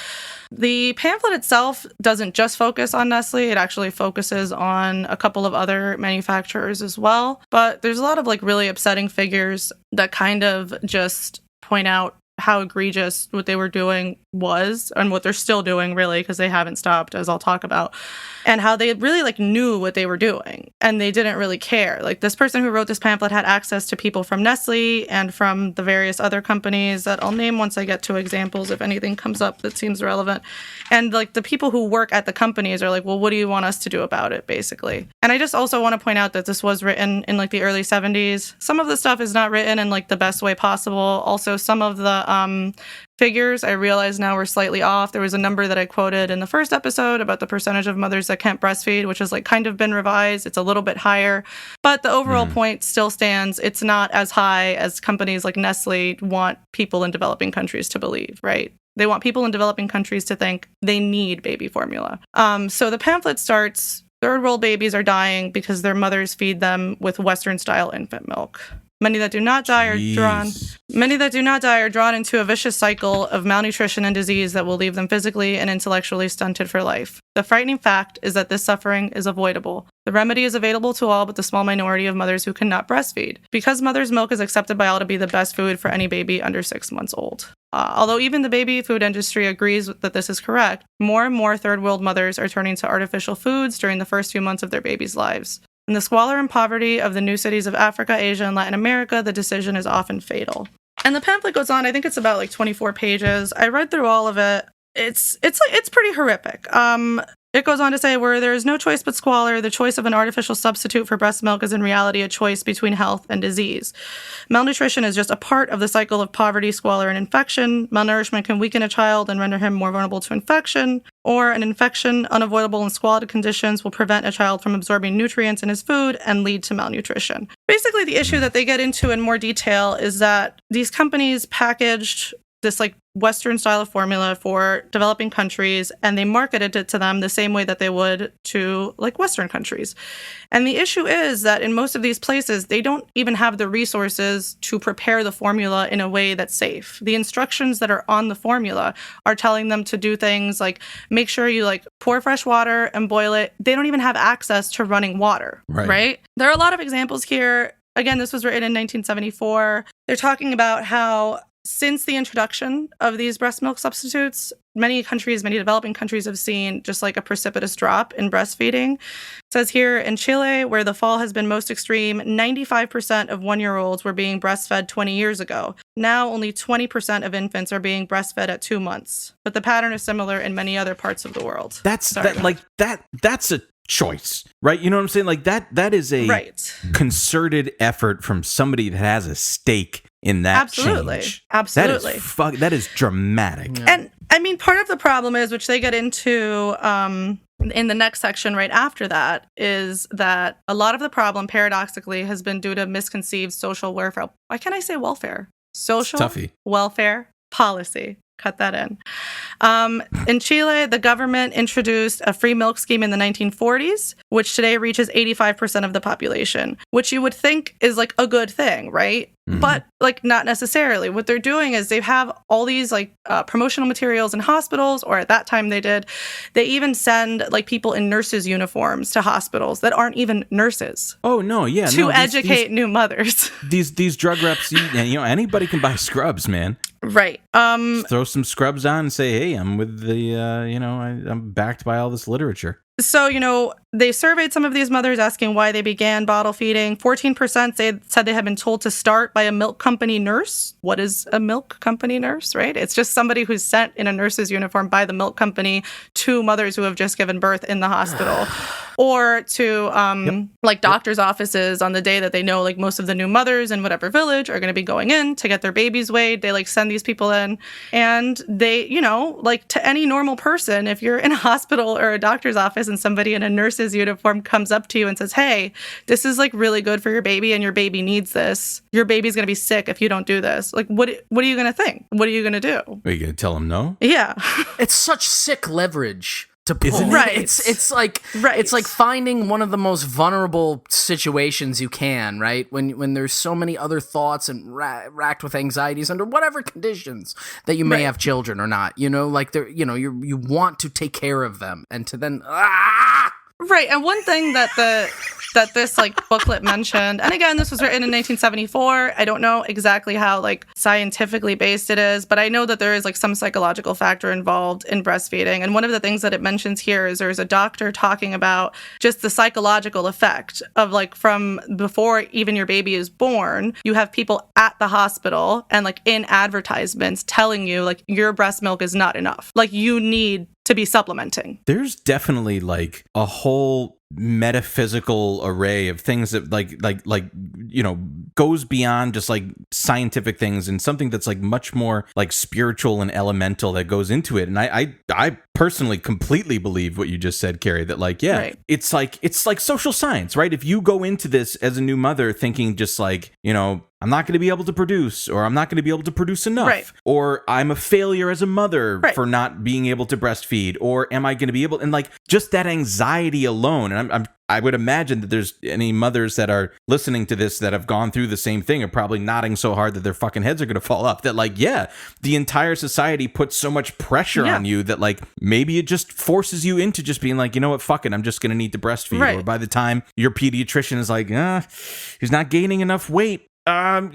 The pamphlet itself doesn't just focus on Nestle. It actually focuses on a couple of other manufacturers as well. But there's a lot of like really upsetting figures that kind of just point out how egregious what they were doing was and what they're still doing, really, because they haven't stopped, as I'll talk about, and how they really like knew what they were doing and they didn't really care. Like this person who wrote this pamphlet had access to people from Nestle and from the various other companies that I'll name once I get to examples if anything comes up that seems relevant. And like the people who work at the companies are like, well, what do you want us to do about it, basically? And I just also want to point out that this was written in like the early 70s. Some of the stuff is not written in like the best way possible. Also, some of the figures I realize now were slightly off. There was a number that I quoted in the first episode about the percentage of mothers that can't breastfeed, which has like kind of been revised. It's a little bit higher, but the overall point still stands. It's not as high as companies like Nestle want people in developing countries to believe, right? They want people in developing countries to think they need baby formula. So the pamphlet starts, third world babies are dying because their mothers feed them with Western-style infant milk. Many that do not die are drawn into a vicious cycle of malnutrition and disease that will leave them physically and intellectually stunted for life. The frightening fact is that this suffering is avoidable. The remedy is available to all but the small minority of mothers who cannot breastfeed, because mother's milk is accepted by all to be the best food for any baby under 6 months old. Although even the baby food industry agrees that this is correct, more and more third world mothers are turning to artificial foods during the first few months of their baby's lives. In the squalor and poverty of the new cities of Africa, Asia, and Latin America, the decision is often fatal. And the pamphlet goes on. I think it's about like 24 pages. I read through all of it. It's pretty horrific. It goes on to say, where there is no choice but squalor, the choice of an artificial substitute for breast milk is in reality a choice between health and disease. Malnutrition is just a part of the cycle of poverty, squalor, and infection. Malnourishment can weaken a child and render him more vulnerable to infection, or an infection, unavoidable in squalid conditions, will prevent a child from absorbing nutrients in his food and lead to malnutrition. Basically, the issue that they get into in more detail is that these companies packaged this like Western style of formula for developing countries, and they marketed it to them the same way that they would to like Western countries. And the issue is that in most of these places, they don't even have the resources to prepare the formula in a way that's safe. The instructions that are on the formula are telling them to do things like make sure you like pour fresh water and boil it. They don't even have access to running water, right? There are a lot of examples here. Again, this was written in 1974. They're talking about how since the introduction of these breast milk substitutes, many developing countries have seen just like a precipitous drop in breastfeeding. It says here in Chile, where the fall has been most extreme, 95% of 1-year-olds were being breastfed 20 years ago. Now only 20% of infants are being breastfed at 2 months. But the pattern is similar in many other parts of the world. That's a choice, right? You know what I'm saying? Like that is a concerted effort from somebody that has a stake in that change. Absolutely. That is dramatic. Yeah. And I mean, part of the problem is, which they get into in the next section right after that, is that a lot of the problem, paradoxically, has been due to misconceived social welfare. Why can't I say welfare? Social welfare policy. Cut that in. In Chile, the government introduced a free milk scheme in the 1940s, which today reaches 85% of the population, which you would think is like a good thing, right? Mm-hmm. But like not necessarily. What they're doing is they have all these like promotional materials in hospitals, or at that time they did. They even send like people in nurses' uniforms to hospitals that aren't even nurses. Oh no, yeah, to educate new mothers. These drug reps, anybody can buy scrubs, man. Right. Just throw some scrubs on and say, hey, I'm with the, I'm backed by all this literature. So, they surveyed some of these mothers asking why they began bottle feeding. 14% said they had been told to start by a milk company nurse. What is a milk company nurse, right? It's just somebody who's sent in a nurse's uniform by the milk company to mothers who have just given birth in the hospital. or to like doctor's offices on the day that they know like most of the new mothers in whatever village are going to be going in to get their babies weighed. They like send these people in, and they, you know, like to any normal person, if you're in a hospital or a doctor's office and somebody in a nurse's uniform comes up to you and says, hey, this is like really good for your baby and your baby needs this. Your baby's going to be sick if you don't do this. Like, what are you going to think? What are you going to do? Are you going to tell them no? Yeah. It's such sick leverage to pull. Isn't it? Right. It's like it's like finding one of the most vulnerable situations you can, right? When there's so many other thoughts and racked with anxieties under whatever conditions that you may have children or not. You know, like they're, you know, you want to take care of them, and to then Right. And one thing that this like booklet mentioned, and again, this was written in 1974. I don't know exactly how like scientifically based it is, but I know that there is like some psychological factor involved in breastfeeding. And one of the things that it mentions here is there's a doctor talking about just the psychological effect of like from before even your baby is born, you have people at the hospital and like in advertisements telling you like your breast milk is not enough. Like you need to be supplementing. There's definitely like a whole metaphysical array of things that like you know goes beyond just like scientific things, and something that's like much more like spiritual and elemental that goes into it. And I personally completely believe what you just said, Carrie, that like it's like social science, right? If you go into this as a new mother thinking just like, you know, I'm not going to be able to produce, or I'm not going to be able to produce enough, or I'm a failure as a mother for not being able to breastfeed, or am I going to be able, and like just that anxiety alone. And I would imagine that there's any mothers that are listening to this that have gone through the same thing are probably nodding so hard that their fucking heads are going to fall off. That like, yeah, the entire society puts so much pressure on you that like maybe it just forces you into just being like, you know what, fuck it, I'm just going to need to breastfeed. Or by the time your pediatrician is like, he's not gaining enough weight, you're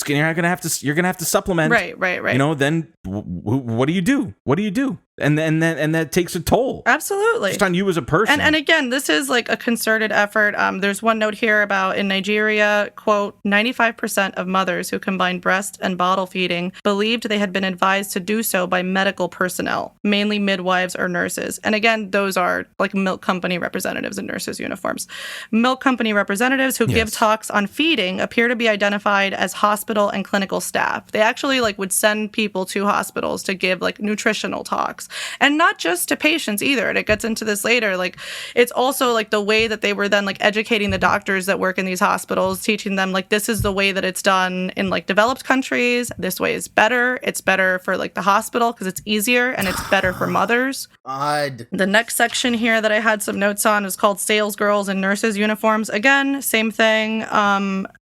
gonna have to supplement. Right. You know, then what do you do? And that takes a toll. Absolutely. Just on you as a person. And again, this is like a concerted effort. There's one note here about in Nigeria, quote, 95% of mothers who combined breast and bottle feeding believed they had been advised to do so by medical personnel, mainly midwives or nurses. And again, those are like milk company representatives in nurses' uniforms. Milk company representatives who give talks on feeding appear to be identified as hospital and clinical staff. They actually like would send people to hospitals to give like nutritional talks. And not just to patients either. And it gets into this later. Like, it's also like the way that they were then like educating the doctors that work in these hospitals, teaching them like this is the way that it's done in like developed countries. This way is better. It's better for like the hospital because it's easier, and it's better for mothers. The next section here that I had some notes on is called Sales Girls in Nurses' Uniforms. Again, same thing.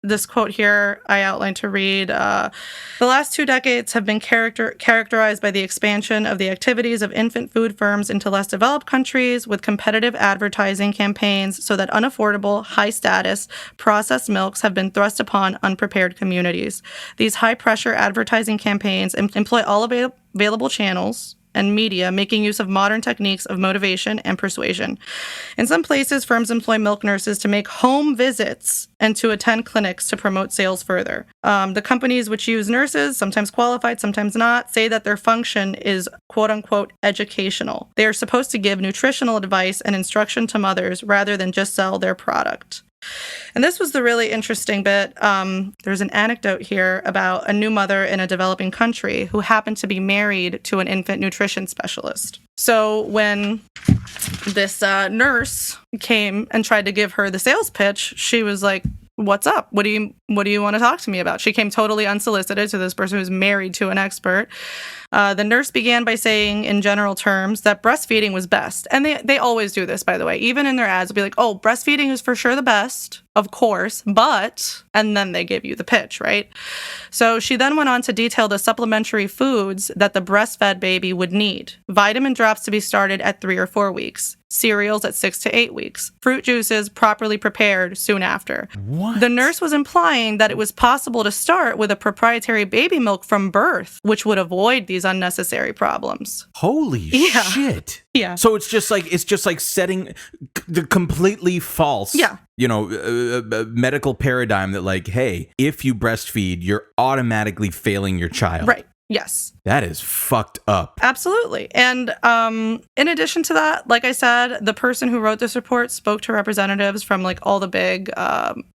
This quote here I outlined to read. The last 2 decades have been characterized by the expansion of the activities of infant food firms into less developed countries with competitive advertising campaigns so that unaffordable, high-status, processed milks have been thrust upon unprepared communities. These high-pressure advertising campaigns employ all available channels and media, making use of modern techniques of motivation and persuasion. In some places, firms employ milk nurses to make home visits and to attend clinics to promote sales further. The companies which use nurses, sometimes qualified, sometimes not, say that their function is quote-unquote educational. They are supposed to give nutritional advice and instruction to mothers rather than just sell their product. And this was the really interesting bit. There's an anecdote here about a new mother in a developing country who happened to be married to an infant nutrition specialist. So when this nurse came and tried to give her the sales pitch, she was like, what's up? What do you want to talk to me about? She came totally unsolicited to this person who's married to an expert. The nurse began by saying in general terms that breastfeeding was best. And they always do this, by the way. Even in their ads, they'll be like, oh, breastfeeding is for sure the best, of course, but, and then they give you the pitch, right? So she then went on to detail the supplementary foods that the breastfed baby would need. Vitamin drops to be started at 3 or 4 weeks. Cereals at 6 to 8 weeks. Fruit juices properly prepared soon after. What? The nurse was implying that it was possible to start with a proprietary baby milk from birth, which would avoid these unnecessary problems. Holy shit. Yeah. So it's just like setting the completely false, medical paradigm that like, hey, if you breastfeed, you're automatically failing your child. Right. Yes. That is fucked up. Absolutely. And in addition to that, like I said, the person who wrote this report spoke to representatives from like all the big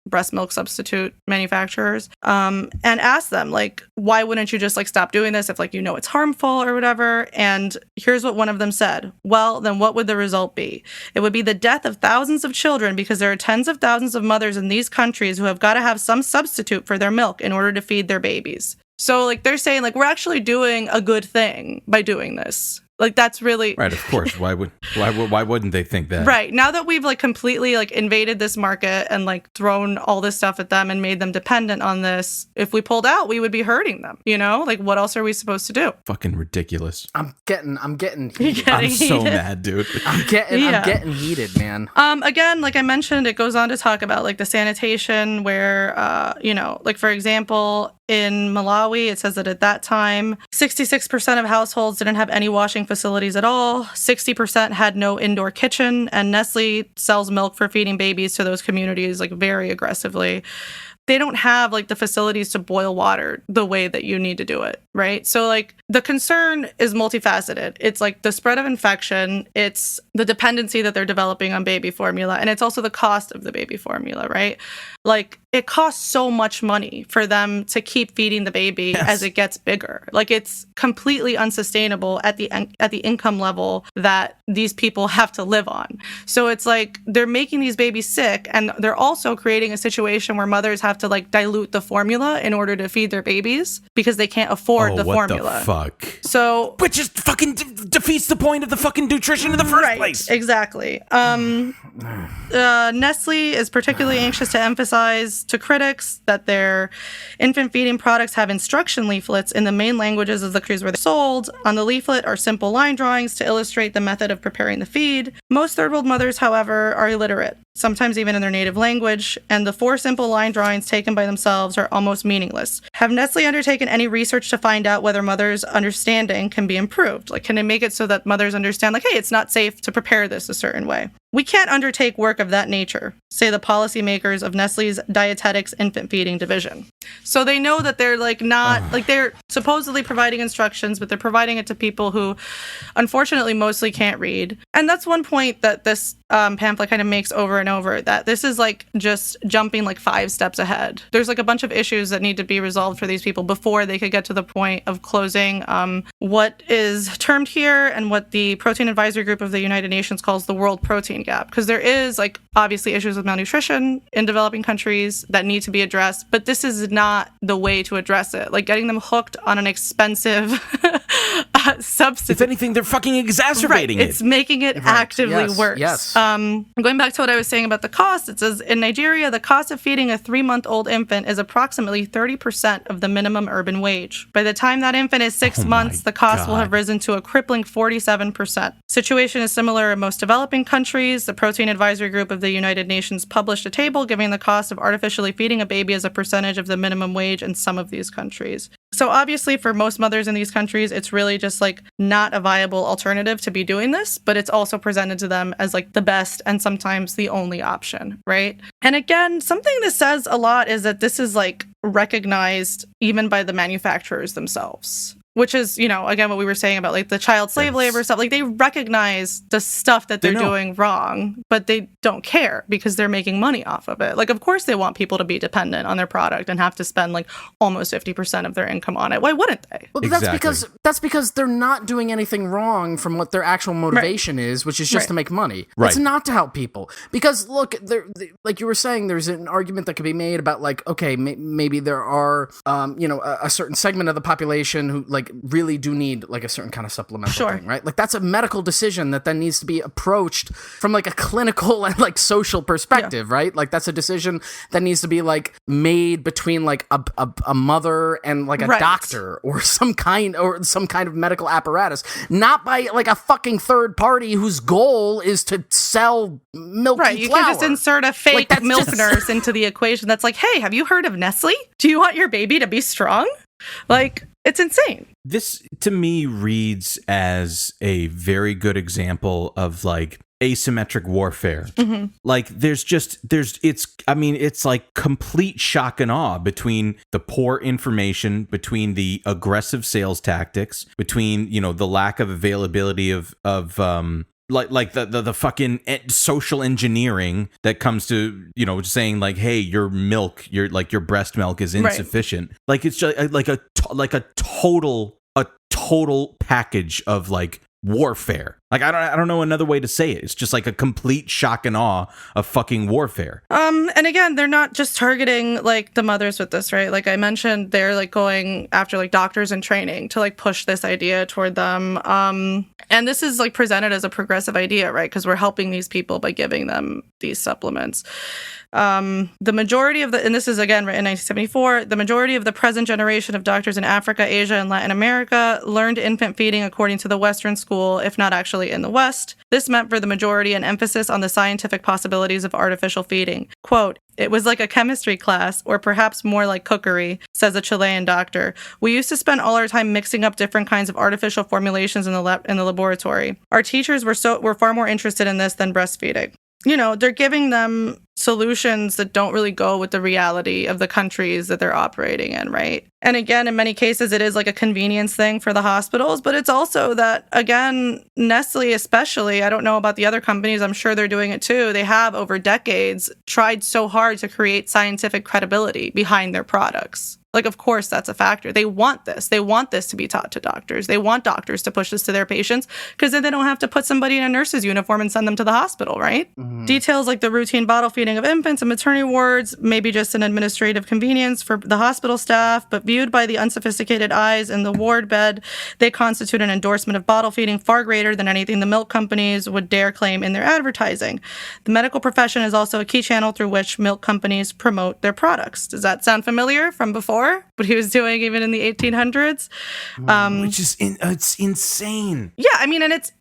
breast milk substitute manufacturers and asked them, like, why wouldn't you just like stop doing this if like you know it's harmful or whatever? And here's what one of them said. Well, then what would the result be? It would be the death of thousands of children because there are tens of thousands of mothers in these countries who have got to have some substitute for their milk in order to feed their babies. So, like, they're saying, like, we're actually doing a good thing by doing this. Like, that's really... Right, of course. Why wouldn't they think that? Right. Now that we've, like, completely, like, invaded this market and, like, thrown all this stuff at them and made them dependent on this, if we pulled out, we would be hurting them, you know? Like, what else are we supposed to do? Fucking ridiculous. I'm getting heated. I'm so mad, dude. I'm getting heated, man. Again, like I mentioned, it goes on to talk about, like, the sanitation where, you know, like, for example... In Malawi, it says that at that time, 66% of households didn't have any washing facilities at all. 60% had no indoor kitchen, and Nestle sells milk for feeding babies to those communities like very aggressively. They don't have like the facilities to boil water the way that you need to do it, right? So like the concern is multifaceted. It's like the spread of infection, it's the dependency that they're developing on baby formula, and it's also the cost of the baby formula, right? Like it costs so much money for them to keep feeding the baby as it gets bigger. Like it's completely unsustainable at the income level that these people have to live on. So it's like they're making these babies sick, and they're also creating a situation where mothers have to like dilute the formula in order to feed their babies because they can't afford the formula. What the fuck? So, which just fucking defeats the point of the fucking nutrition in the first place. Exactly. Nestle is particularly anxious to emphasize to critics that their infant feeding products have instruction leaflets in the main languages of the countries where they're sold. On the leaflet are simple line drawings to illustrate the method of preparing the feed. Most third world mothers, however, are illiterate, sometimes even in their native language, and the 4 simple line drawings taken by themselves are almost meaningless. Have Nestle undertaken any research to find out whether mothers' understanding can be improved? Like, can it make it so that mothers understand, like, hey, it's not safe to prepare this a certain way? We can't undertake work of that nature, say the policymakers of Nestle's Dietetics Infant Feeding Division. So they know that they're like not, like they're supposedly providing instructions, but they're providing it to people who unfortunately mostly can't read. And that's one point that this pamphlet kind of makes over and over, that this is like just jumping like 5 steps ahead. There's like a bunch of issues that need to be resolved for these people before they could get to the point of closing what is termed here and what the Protein Advisory Group of the United Nations calls the World Protein Gap. Because there is like obviously issues with malnutrition in developing countries that need to be addressed, but this is not the way to address it. Like getting them hooked on an expensive substitute. If anything, they're fucking exacerbating it. It's making it actively worse. Yes. Going back to what I was saying about the cost, it says in Nigeria, the cost of feeding a 3-month-old infant is approximately 30% of the minimum urban wage. By the time that infant is 6 months, the cost will have risen to a crippling 47%. Situation is similar in most developing countries. The Protein Advisory Group of the United Nations published a table giving the cost of artificially feeding a baby as a percentage of the minimum wage in some of these countries. So obviously for most mothers in these countries, it's really just like not a viable alternative to be doing this, but it's also presented to them as like the best and sometimes the only option, right? And again, something that says a lot is that this is like recognized even by the manufacturers themselves. Which is, you know, again, what we were saying about like the child slave labor stuff. Like they recognize the stuff that they're doing wrong, but they don't care because they're making money off of it. Like, of course, they want people to be dependent on their product and have to spend like almost 50% of their income on it. Why wouldn't they? Well, that's because they're not doing anything wrong from what their actual motivation is, which is just to make money. It's not to help people. Because look, like you were saying, there's an argument that could be made about like, okay, maybe there are, you know, a certain segment of the population who like really do need like a certain kind of supplemental thing, right? Like that's a medical decision that then needs to be approached from like a clinical and like social perspective, right? Like that's a decision that needs to be like made between like a mother and like a doctor or some kind of medical apparatus, not by like a fucking third party whose goal is to sell milky flour. You can just insert a fake like, milk nurse into the equation that's like, hey, have you heard of Nestle? Do you want your baby to be strong? Like, it's insane. This, to me, reads as a very good example of, like, asymmetric warfare. Mm-hmm. Like it's like complete shock and awe between the poor information, between the aggressive sales tactics, between, the lack of availability of like the fucking social engineering that comes to, saying like, hey, your breast milk is insufficient. Right. Like it's just like a total package of like warfare. Like I don't know another way to say it. It's just like a complete shock and awe of fucking warfare. And again, they're not just targeting like the mothers with this, right? Like I mentioned, they're like going after like doctors in training to like push this idea toward them. And this is like presented as a progressive idea, right? Because we're helping these people by giving them these supplements. The majority of and this is again written in 1974, the majority of the present generation of doctors in Africa, Asia, and Latin America learned infant feeding according to the Western school, if not actually in the West. This meant for the majority an emphasis on the scientific possibilities of artificial feeding. Quote, "It was like a chemistry class, or perhaps more like cookery," says a Chilean doctor. "We used to spend all our time mixing up different kinds of artificial formulations in the laboratory. Our teachers were far more interested in this than breastfeeding." They're giving them solutions that don't really go with the reality of the countries that they're operating in, right? And again, in many cases, it is like a convenience thing for the hospitals, but it's also that, again, Nestle especially, I don't know about the other companies, I'm sure they're doing it too. They have over decades tried so hard to create scientific credibility behind their products. Like, of course, that's a factor. They want this. They want this to be taught to doctors. They want doctors to push this to their patients because then they don't have to put somebody in a nurse's uniform and send them to the hospital, right? Mm-hmm. Details like the routine bottle feeding of infants and maternity wards may be just an administrative convenience for the hospital staff, but viewed by the unsophisticated eyes in the ward bed, they constitute an endorsement of bottle feeding far greater than anything the milk companies would dare claim in their advertising. The medical profession is also a key channel through which milk companies promote their products. Does that sound familiar from before? What he was doing even in the 1800s? Which is it's insane. Yeah, I mean, and it's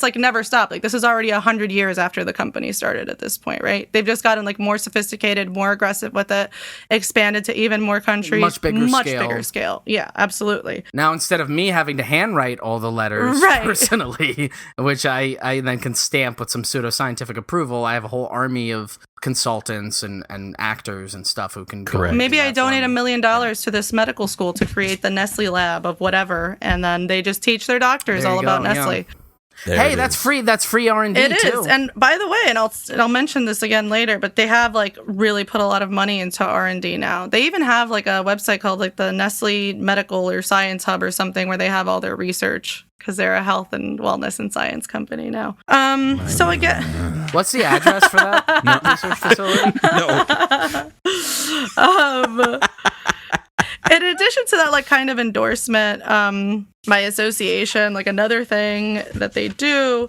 like never stopped. Like this is already 100 years after the company started at this point, right? They've just gotten like more sophisticated, more aggressive with it, expanded to even more countries, much bigger scale. Yeah, absolutely. Now, instead of me having to handwrite all the letters personally, which I then can stamp with some pseudoscientific approval, I have a whole army of consultants and actors and stuff who can go. Maybe I donate $1 million to this medical school to create the Nestle lab of whatever, and then they just teach their doctors all about Nestle. Yeah. Hey, that's free. That's free R&D It too. is. And by the way, and I'll mention this again later, but they have like really put a lot of money into R&D now. They even have like a website called like the Nestle Medical or Science Hub or something where they have all their research because they're a health and wellness and science company now. So I get. What's the address for that research facility? No. In addition to that, like kind of endorsement, by association, like another thing that they do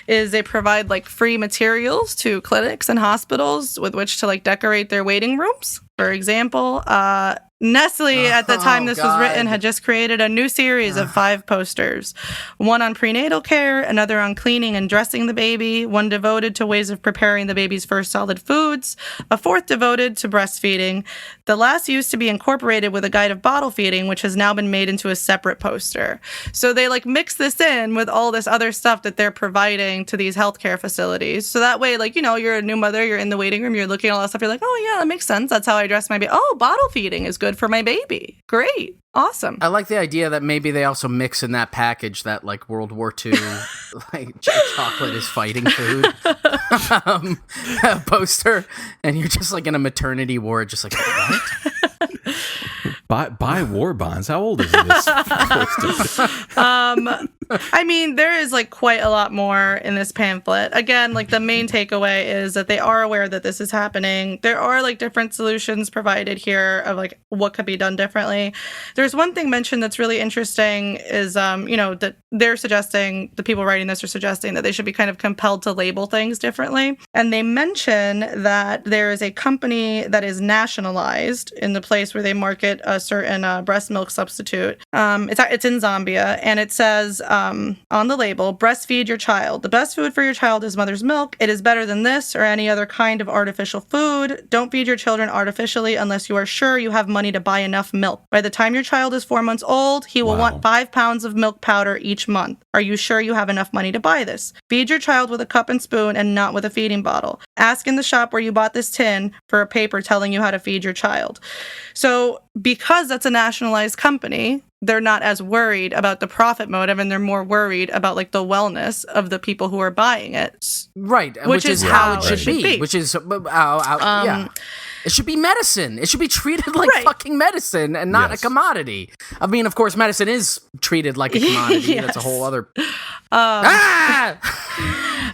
is they provide like free materials to clinics and hospitals with which to like decorate their waiting rooms. For example, Nestle, at the time this was written, had just created a new series of 5 posters. One on prenatal care, another on cleaning and dressing the baby, one devoted to ways of preparing the baby's first solid foods, a 4th devoted to breastfeeding. The last used to be incorporated with a guide of bottle feeding, which has now been made into a separate poster. So they like mix this in with all this other stuff that they're providing to these healthcare facilities. So that way, like, you're a new mother, you're in the waiting room, you're looking at all that stuff, you're like, oh yeah, that makes sense. That's how I dress my baby. Oh, bottle feeding is good for my baby. Great. Awesome. I like the idea that maybe they also mix in that package that like World War II, like chocolate is fighting food poster, and you're just like in a maternity ward, just like, what? Buy war bonds. How old is this? I mean, there is like quite a lot more in this pamphlet. Again, like the main takeaway is that they are aware that this is happening. There are like different solutions provided here of like what could be done differently. There's one thing mentioned that's really interesting is, that they're suggesting, the people writing this are suggesting that they should be kind of compelled to label things differently. And they mention that there is a company that is nationalized in the place where they market a certain breast milk substitute. It's in Zambia, and it says on the label, breastfeed your child. The best food for your child is mother's milk. It is better than this or any other kind of artificial food. Don't feed your children artificially unless you are sure you have money to buy enough milk. By the time your child is 4 months old, he will want 5 pounds of milk powder each month. Are you sure you have enough money to buy this? Feed your child with a cup and spoon and not with a feeding bottle. Ask in the shop where you bought this tin for a paper telling you how to feed your child. So because that's a nationalized company, they're not as worried about the profit motive, and they're more worried about like the wellness of the people who are buying it. Right, which is how it should be. Which is yeah. It should be medicine. It should be treated like fucking medicine and not a commodity. I mean, of course, medicine is treated like a commodity. Yes. That's a whole other...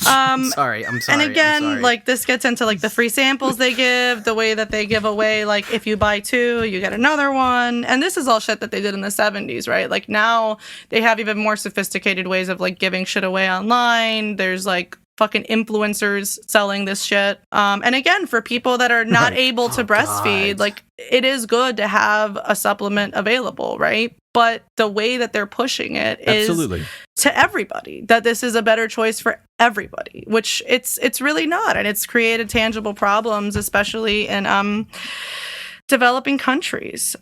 I'm sorry. And again, like this gets into like the free samples they give, the way that they give away, like if you buy 2, you get another one. And this is all shit that they did in the 70s, right? Like now they have even more sophisticated ways of like giving shit away online. There's like fucking influencers selling this shit. And again, for people that are not able to breastfeed, like it is good to have a supplement available, right? But the way that they're pushing it is to everybody, that this is a better choice for everybody, which it's really not. And it's created tangible problems, especially in developing countries.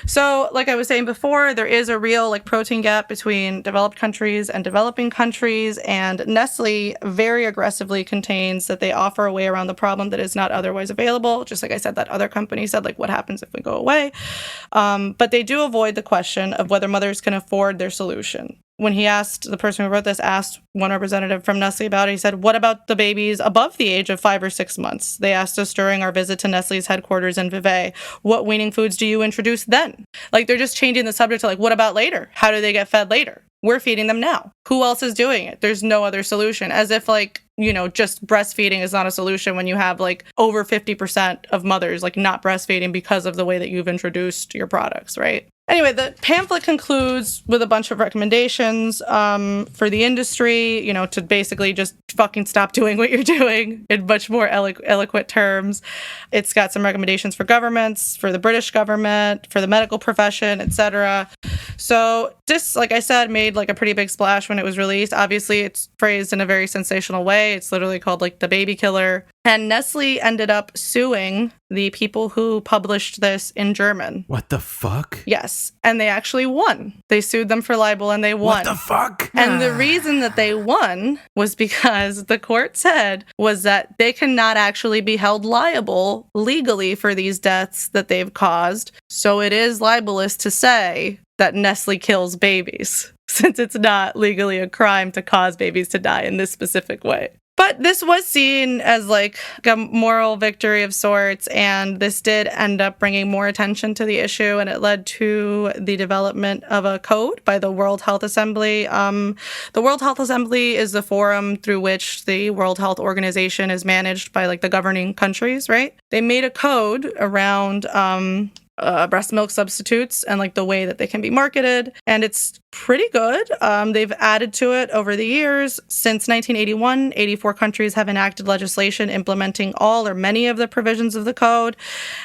So, like I was saying before, there is a real like protein gap between developed countries and developing countries, and Nestle very aggressively contains that they offer a way around the problem that is not otherwise available. Just like I said, that other company said, like, what happens if we go away? But they do avoid the question of whether mothers can afford their solution. When he asked, the person who wrote this asked one representative from Nestle about it, he said, what about the babies above the age of 5 or 6 months? They asked us during our visit to Nestle's headquarters in Vevey, what weaning foods do you introduce then? Like, they're just changing the subject to, like, what about later? How do they get fed later? We're feeding them now. Who else is doing it? There's no other solution. As if, like, you know, just breastfeeding is not a solution when you have, like, over 50% of mothers, like, not breastfeeding because of the way that you've introduced your products, right? Anyway, the pamphlet concludes with a bunch of recommendations for the industry, you know, to basically just fucking stop doing what you're doing in much more eloquent terms. It's got some recommendations for governments, for the British government, for the medical profession, etc. So this, like I said, made like a pretty big splash when it was released. Obviously, it's phrased in a very sensational way. It's literally called like the baby killer. And Nestle ended up suing the people who published this in German. What the fuck? Yes. And they actually won. They sued them for libel and they won. What the fuck? And the reason that they won was because the court said was that they cannot actually be held liable legally for these deaths that they've caused. So it is libelous to say that Nestle kills babies, since it's not legally a crime to cause babies to die in this specific way. But this was seen as like a moral victory of sorts, and this did end up bringing more attention to the issue, and it led to the development of a code by the World Health Assembly. The World Health Assembly is the forum through which the World Health Organization is managed by like the governing countries, right? They made a code around breast milk substitutes and like the way that they can be marketed, and it's pretty good. They've added to it over the years. Since 1981, 84 countries have enacted legislation implementing all or many of the provisions of the code.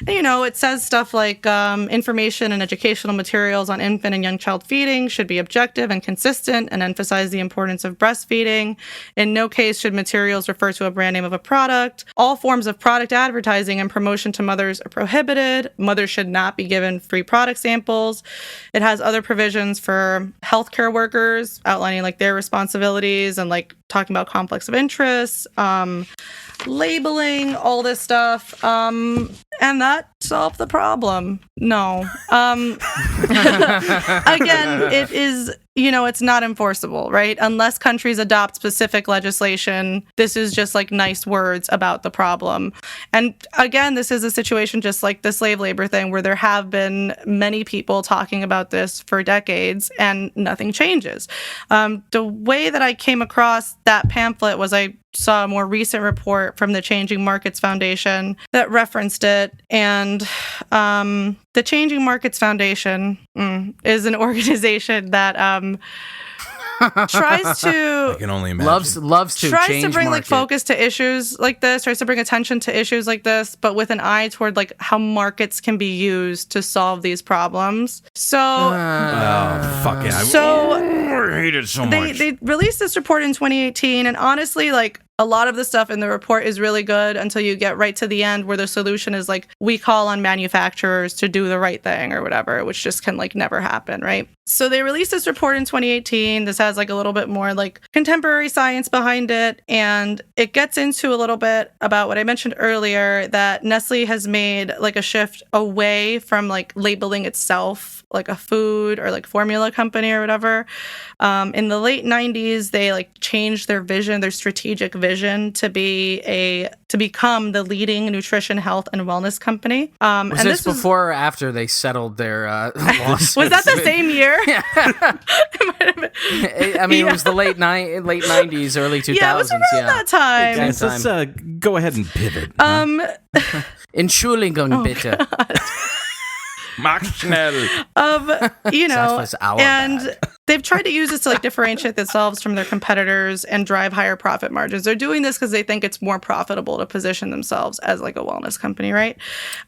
And, you know, it says stuff like information and educational materials on infant and young child feeding should be objective and consistent and emphasize the importance of breastfeeding. In no case should materials refer to a brand name of a product. All forms of product advertising and promotion to mothers are prohibited. Mothers should not be given free product samples. It has other provisions for healthcare workers, outlining like their responsibilities and like talking about conflicts of interest, labeling, all this stuff. And that solved the problem. No. Again, it is, you know, it's not enforceable, right? Unless countries adopt specific legislation, this is just like nice words about the problem. And again, this is a situation just like the slave labor thing, where there have been many people talking about this for decades and nothing changes. The way that I came across that pamphlet was I saw a more recent report from the Changing Markets Foundation that referenced it. And the Changing Markets Foundation is an organization that tries to I can only imagine. loves to tries change to bring market. like focus to issues like this, tries to bring attention to issues like this, but with an eye toward like how markets can be used to solve these problems. So Fuck it. I hate it so much. they released this report in 2018, and honestly, like, a lot of the stuff in the report is really good until you get right to the end where the solution is like, we call on manufacturers to do the right thing or whatever, which just can like never happen, right? So they released this report in 2018. This has like a little bit more like contemporary science behind it. And it gets into a little bit about what I mentioned earlier, that Nestle has made like a shift away from like labeling itself like a food or like formula company or whatever. In the late 90s, they like changed their vision, their strategic vision to become the leading nutrition, health, and wellness company. Was and this before or after they settled their lawsuits? Was that the same year? Yeah. I mean, it was the late 90s, early 2000s. Yeah, it was around that time. Guys, let's go ahead and pivot. Entschuldigung, bitte. Mach schnell. You know, Das was our and bad. they've tried to use this to like differentiate themselves from their competitors and drive higher profit margins. They're doing this because they think it's more profitable to position themselves as like a wellness company, right?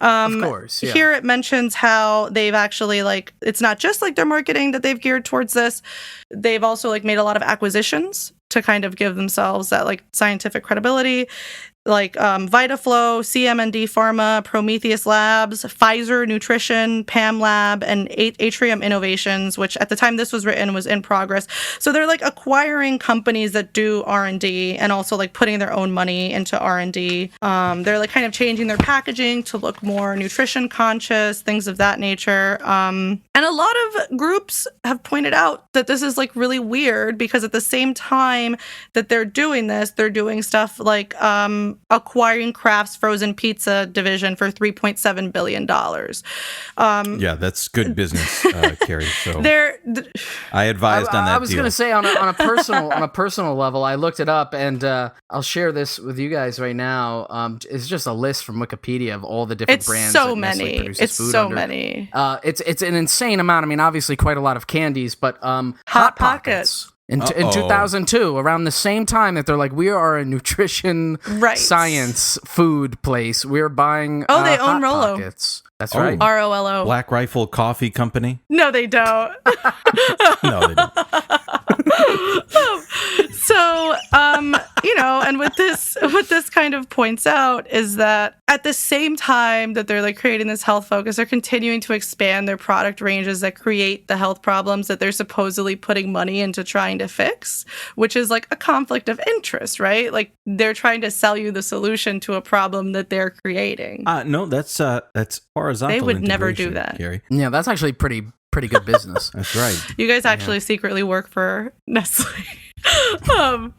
Of course. Yeah. Here it mentions how they've actually like, it's not just like their marketing that they've geared towards this. They've also like made a lot of acquisitions to kind of give themselves that like scientific credibility, like VitaFlow, CMND Pharma, Prometheus Labs, Pfizer Nutrition, PAM Lab, and Atrium Innovations, which at the time this was written was in progress. So they're like acquiring companies that do R&D and also like putting their own money into R&D. They're like kind of changing their packaging to look more nutrition conscious, things of that nature. And a lot of groups have pointed out that this is like really weird because at the same time that they're doing this, they're doing stuff like acquiring Kraft's frozen pizza division for $3.7 billion. Yeah, that's good business, Carrie. So I advised on that I was going to say on a personal level, I looked it up, and I'll share this with you guys right now. It's just a list from Wikipedia of all the different brands. So that many. Nestle produces It's food so under. many. It's an insane amount. I mean, obviously quite a lot of candies, but Hot Pockets. In 2002, around the same time that they're like, we are a nutrition science food place. We're buying they own Hot Rolo. Pockets. That's right. ROLO. Black Rifle Coffee Company. No, they don't. No, they don't. So, you know, and what this kind of points out is that at the same time that they're like creating this health focus, they're continuing to expand their product ranges that create the health problems that they're supposedly putting money into trying to fix, which is like a conflict of interest, right? Like they're trying to sell you the solution to a problem that they're creating. No, that's horizontal. They would never do integration, that. Carrie. Yeah, that's actually pretty good business. That's right. You guys actually secretly work for Nestle.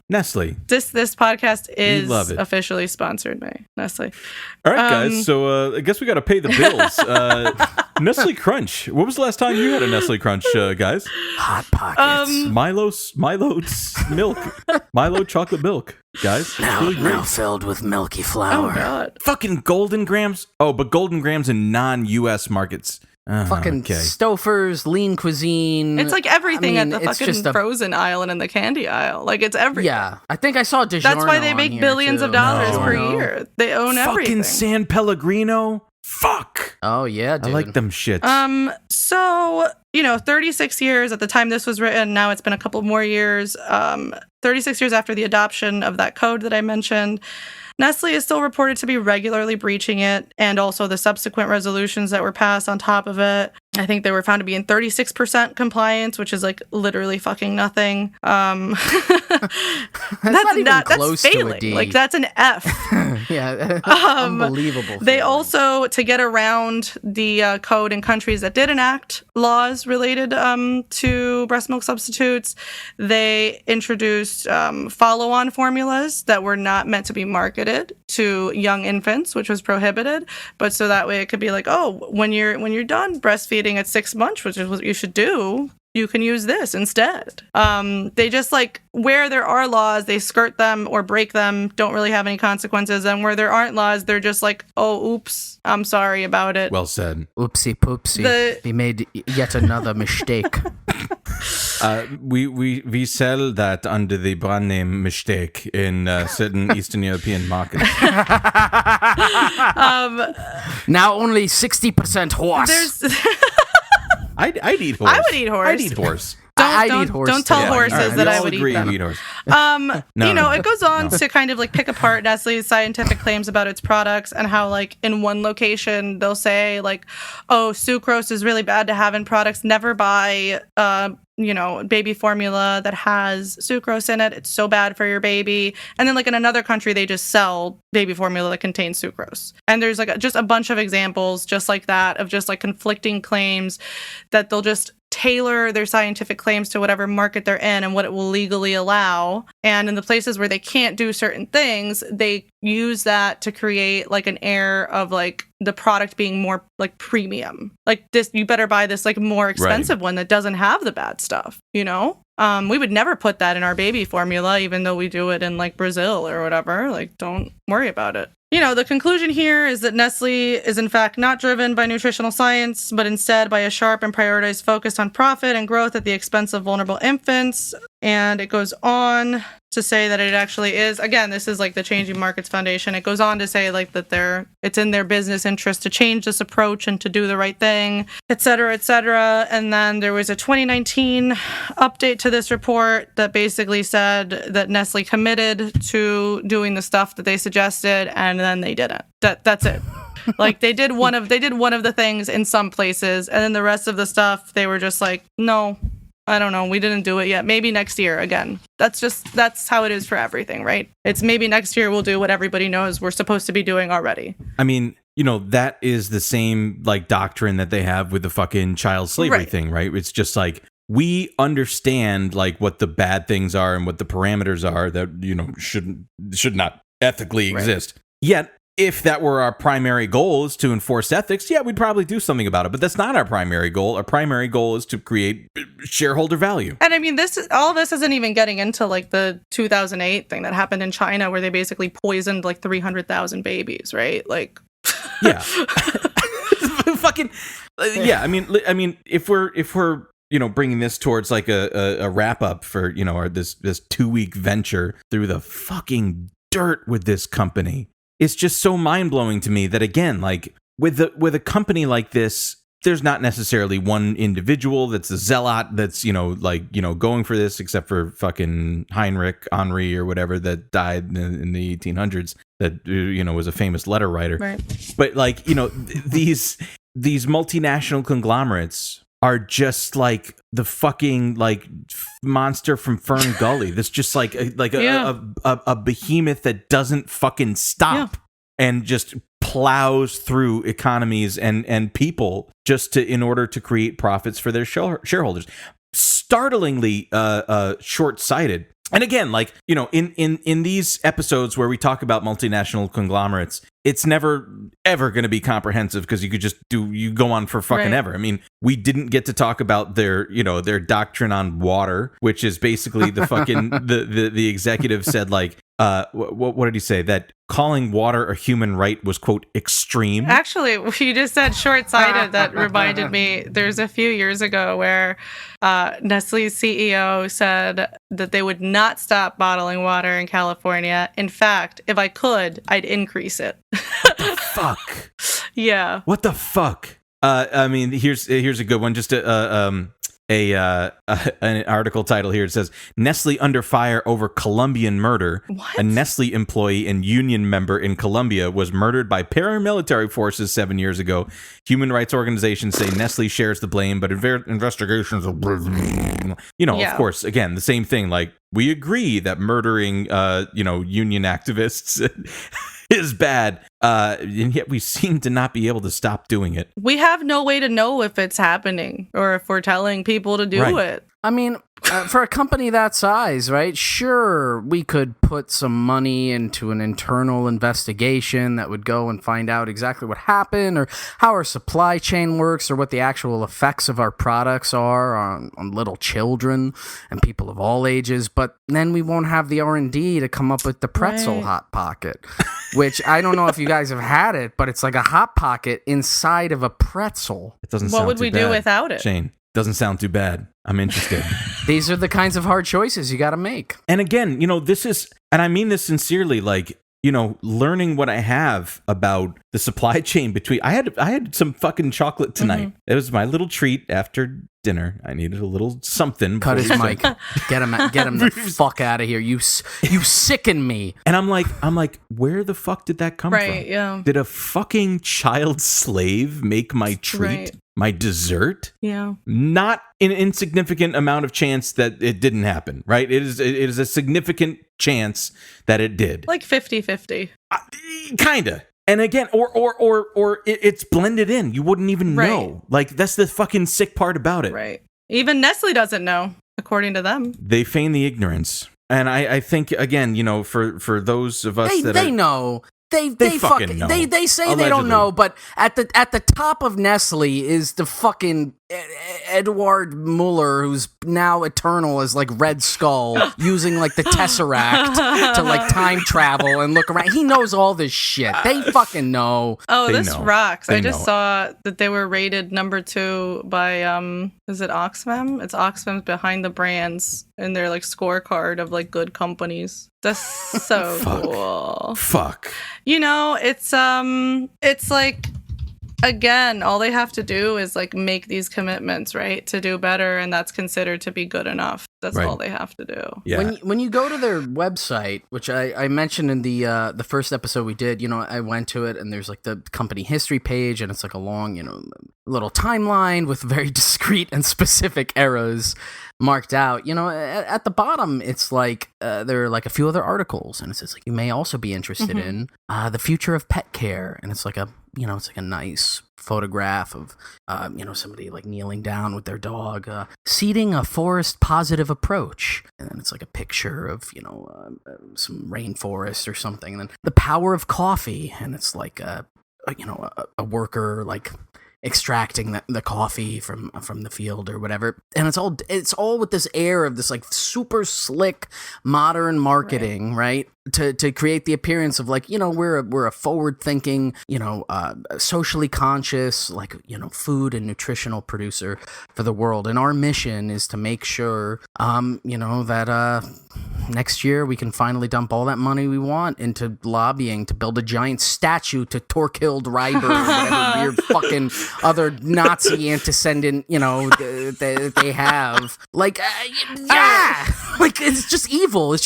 Nestle. This podcast is love it. officially sponsored by Nestle. All right, guys. So I guess we got to pay the bills. Nestle Crunch. What was the last time you had a Nestle Crunch, guys? Hot Pockets. Milo's milk. Milo chocolate milk, guys. It's really great. Now filled with milky Oh flour. God. Fucking Golden Grams. Oh, but Golden Grams in non-U.S. markets. Fucking okay. Stouffer's, lean cuisine. It's like everything I mean, at the it's fucking just frozen aisle and in the candy aisle. Like it's everything. Yeah, I think I saw DiGiorno. That's why they make on here, billions too. of dollars per DiGiorno. year. They own Fucking everything. San Pellegrino. Fuck. Oh yeah, dude. I like them shits. So, you know, 36 years at the time this was written, now it's been a couple more years. 36 years after the adoption of that code that I mentioned, Nestle is still reported to be regularly breaching it, and also the subsequent resolutions that were passed on top of it. I think they were found to be in 36% compliance, which is like literally fucking nothing. That's not even close that's to a failing. D. Like that's an F. Yeah, unbelievable. They feeling. also, to get around the code in countries that did enact laws related to breast milk substitutes, they introduced follow-on formulas that were not meant to be marketed to young infants, which was prohibited. But so that way it could be like, oh, when you're done breastfeeding at 6 months, which is what you should do, you can use this instead. They just like, where there are laws, they skirt them or break them, don't really have any consequences. And where there aren't laws, they're just like, oh, oops, I'm sorry about it. Well said. Oopsie poopsie. We made yet another mistake. We sell that under the brand name Mistake in certain Eastern European markets. Now only 60% horse. I'd eat horse. I would eat horse. I'd eat horse. I'd eat horse. Don't tell too. horses All right, that we I all would agree eat them. you eat horse. It goes on to kind of like pick apart Nestle's scientific claims about its products and how like in one location they'll say like, oh, sucrose is really bad to have in products. Never buy baby formula that has sucrose in it. It's so bad for your baby. And then like in another country, they just sell baby formula that contains sucrose. And there's like just a bunch of examples just like that of just like conflicting claims that they'll just tailor their scientific claims to whatever market they're in and what it will legally allow. And in the places where they can't do certain things, they use that to create like an air of like the product being more like premium. Like this, you better buy this like more expensive one that doesn't have the bad stuff, you know? We would never put that in our baby formula, even though we do it in like Brazil or whatever. Like, don't worry about it. You know, the conclusion here is that Nestle is in fact not driven by nutritional science, but instead by a sharp and prioritized focus on profit and growth at the expense of vulnerable infants. And it goes on to say that it actually is, again, this is like the Changing Markets Foundation. It goes on to say like that it's in their business interest to change this approach and to do the right thing, et cetera, et cetera. And then there was a 2019 update to this report that basically said that Nestle committed to doing the stuff that they suggested, and then they didn't. That's it. Like they did one of the things in some places, and then the rest of the stuff they were just like, no, I don't know, we didn't do it yet. Maybe next year again. That's how it is for everything, right? It's maybe next year we'll do what everybody knows we're supposed to be doing already. I mean, you know, that is the same like doctrine that they have with the fucking child slavery thing, right? It's just like, we understand like what the bad things are and what the parameters are that, you know, should not ethically exist. Yet, if that were our primary goal is to enforce ethics, yeah, we'd probably do something about it. But that's not our primary goal. Our primary goal is to create shareholder value. And I mean, all this isn't even getting into like the 2008 thing that happened in China where they basically poisoned like 300,000 babies, right? Like, yeah, fucking, yeah. I mean, if we're you know, bringing this towards like a wrap up for, you know, this 2-week venture through the fucking dirt with this company. It's just so mind-blowing to me that, again, like with a company like this, there's not necessarily one individual that's a zealot that's, you know, like, you know, going for this, except for fucking Henri or whatever that died in the 1800s that, you know, was a famous letter writer. Right. But like, you know, these multinational conglomerates are just like the fucking like monster from Fern Gully. That's just like a behemoth that doesn't fucking stop and just plows through economies and people just in order to create profits for their shareholders. Startlingly short-sighted. And again, like, you know, in these episodes where we talk about multinational conglomerates, it's never ever going to be comprehensive because you go on for fucking ever. I mean, we didn't get to talk about their doctrine on water, which is basically the fucking the executive said like, what did he say? That calling water a human right was, quote, extreme. Actually, you just said short-sighted. That reminded me, there's a few years ago where Nestle's CEO said that they would not stop bottling water in California. In fact, if I could, I'd increase it. What the fuck? Yeah. What the fuck? I mean, here's a good one. Just an article title here. It says, Nestle under fire over Colombian murder. What? A Nestle employee and union member in Colombia was murdered by paramilitary forces 7 years ago. Human rights organizations say Nestle shares the blame, but investigations of, you know, of course, again, the same thing. Like, we agree that murdering, union activists is bad, and yet we seem to not be able to stop doing it. We have no way to know if it's happening or if we're telling people to do it. I mean, for a company that size, right? Sure, we could put some money into an internal investigation that would go and find out exactly what happened or how our supply chain works or what the actual effects of our products are on little children and people of all ages. But then we won't have the R&D to come up with the pretzel Hot Pocket, which I don't know if you guys have had it, but it's like a Hot Pocket inside of a pretzel. It doesn't What sound would too we bad. do without it? Shane. Doesn't sound too bad. I'm interested. These are the kinds of hard choices you got to make. And again, this is, and I mean this sincerely, like, learning what I have about the supply chain between, I had some fucking chocolate tonight. It was my little treat after dinner. I needed a little something. Cut his mic. Get him the fuck out of here. You sicken me. And I'm like, where the fuck did that come from? Right, yeah. Did a fucking child slave make my treat? Right. My dessert? Yeah. Not an insignificant amount of chance that it didn't happen, right? It is a significant chance that it did. Like 50-50. Kinda. And again, or it's blended in. You wouldn't even know. Like, that's the fucking sick part about it. Right. Even Nestle doesn't know, according to them. They feign the ignorance. And I think, again, for those of us they know. They fucking know. They say Allegedly. They don't know, but at the top of Nestle is the fucking Edward Muller, who's now eternal as like Red Skull, using like the Tesseract to like time travel and look around. He knows all this shit. They fucking know. Oh, They this know. rocks. They I just know. saw that they were rated number 2 by is it Oxfam? It's Oxfam's Behind the Brands in their like scorecard of like good companies. That's so cool. Fuck. It's like, again, all they have to do is like make these commitments, right, to do better, and that's considered to be good enough. That's Right. all they have to do. Yeah. When you go to their website, which I mentioned in the first episode we did, I went to it and there's like the company history page and it's like a long, little timeline with very discrete and specific arrows marked out. At the bottom, it's like there are like a few other articles and it says like you may also be interested in the future of pet care, and it's like a nice photograph of somebody like kneeling down with their dog, seeding a forest positive approach, and then it's like a picture of some rainforest or something, and then the power of coffee, and it's like a worker like extracting the coffee from the field or whatever, and it's all with this air of this like super slick modern marketing, right? To create the appearance of like we're a forward thinking socially conscious like food and nutritional producer for the world, and our mission is to make sure that next year we can finally dump all that money we want into lobbying to build a giant statue to Torkild Reiber or whatever weird fucking other Nazi antecedent they have, like like it's just evil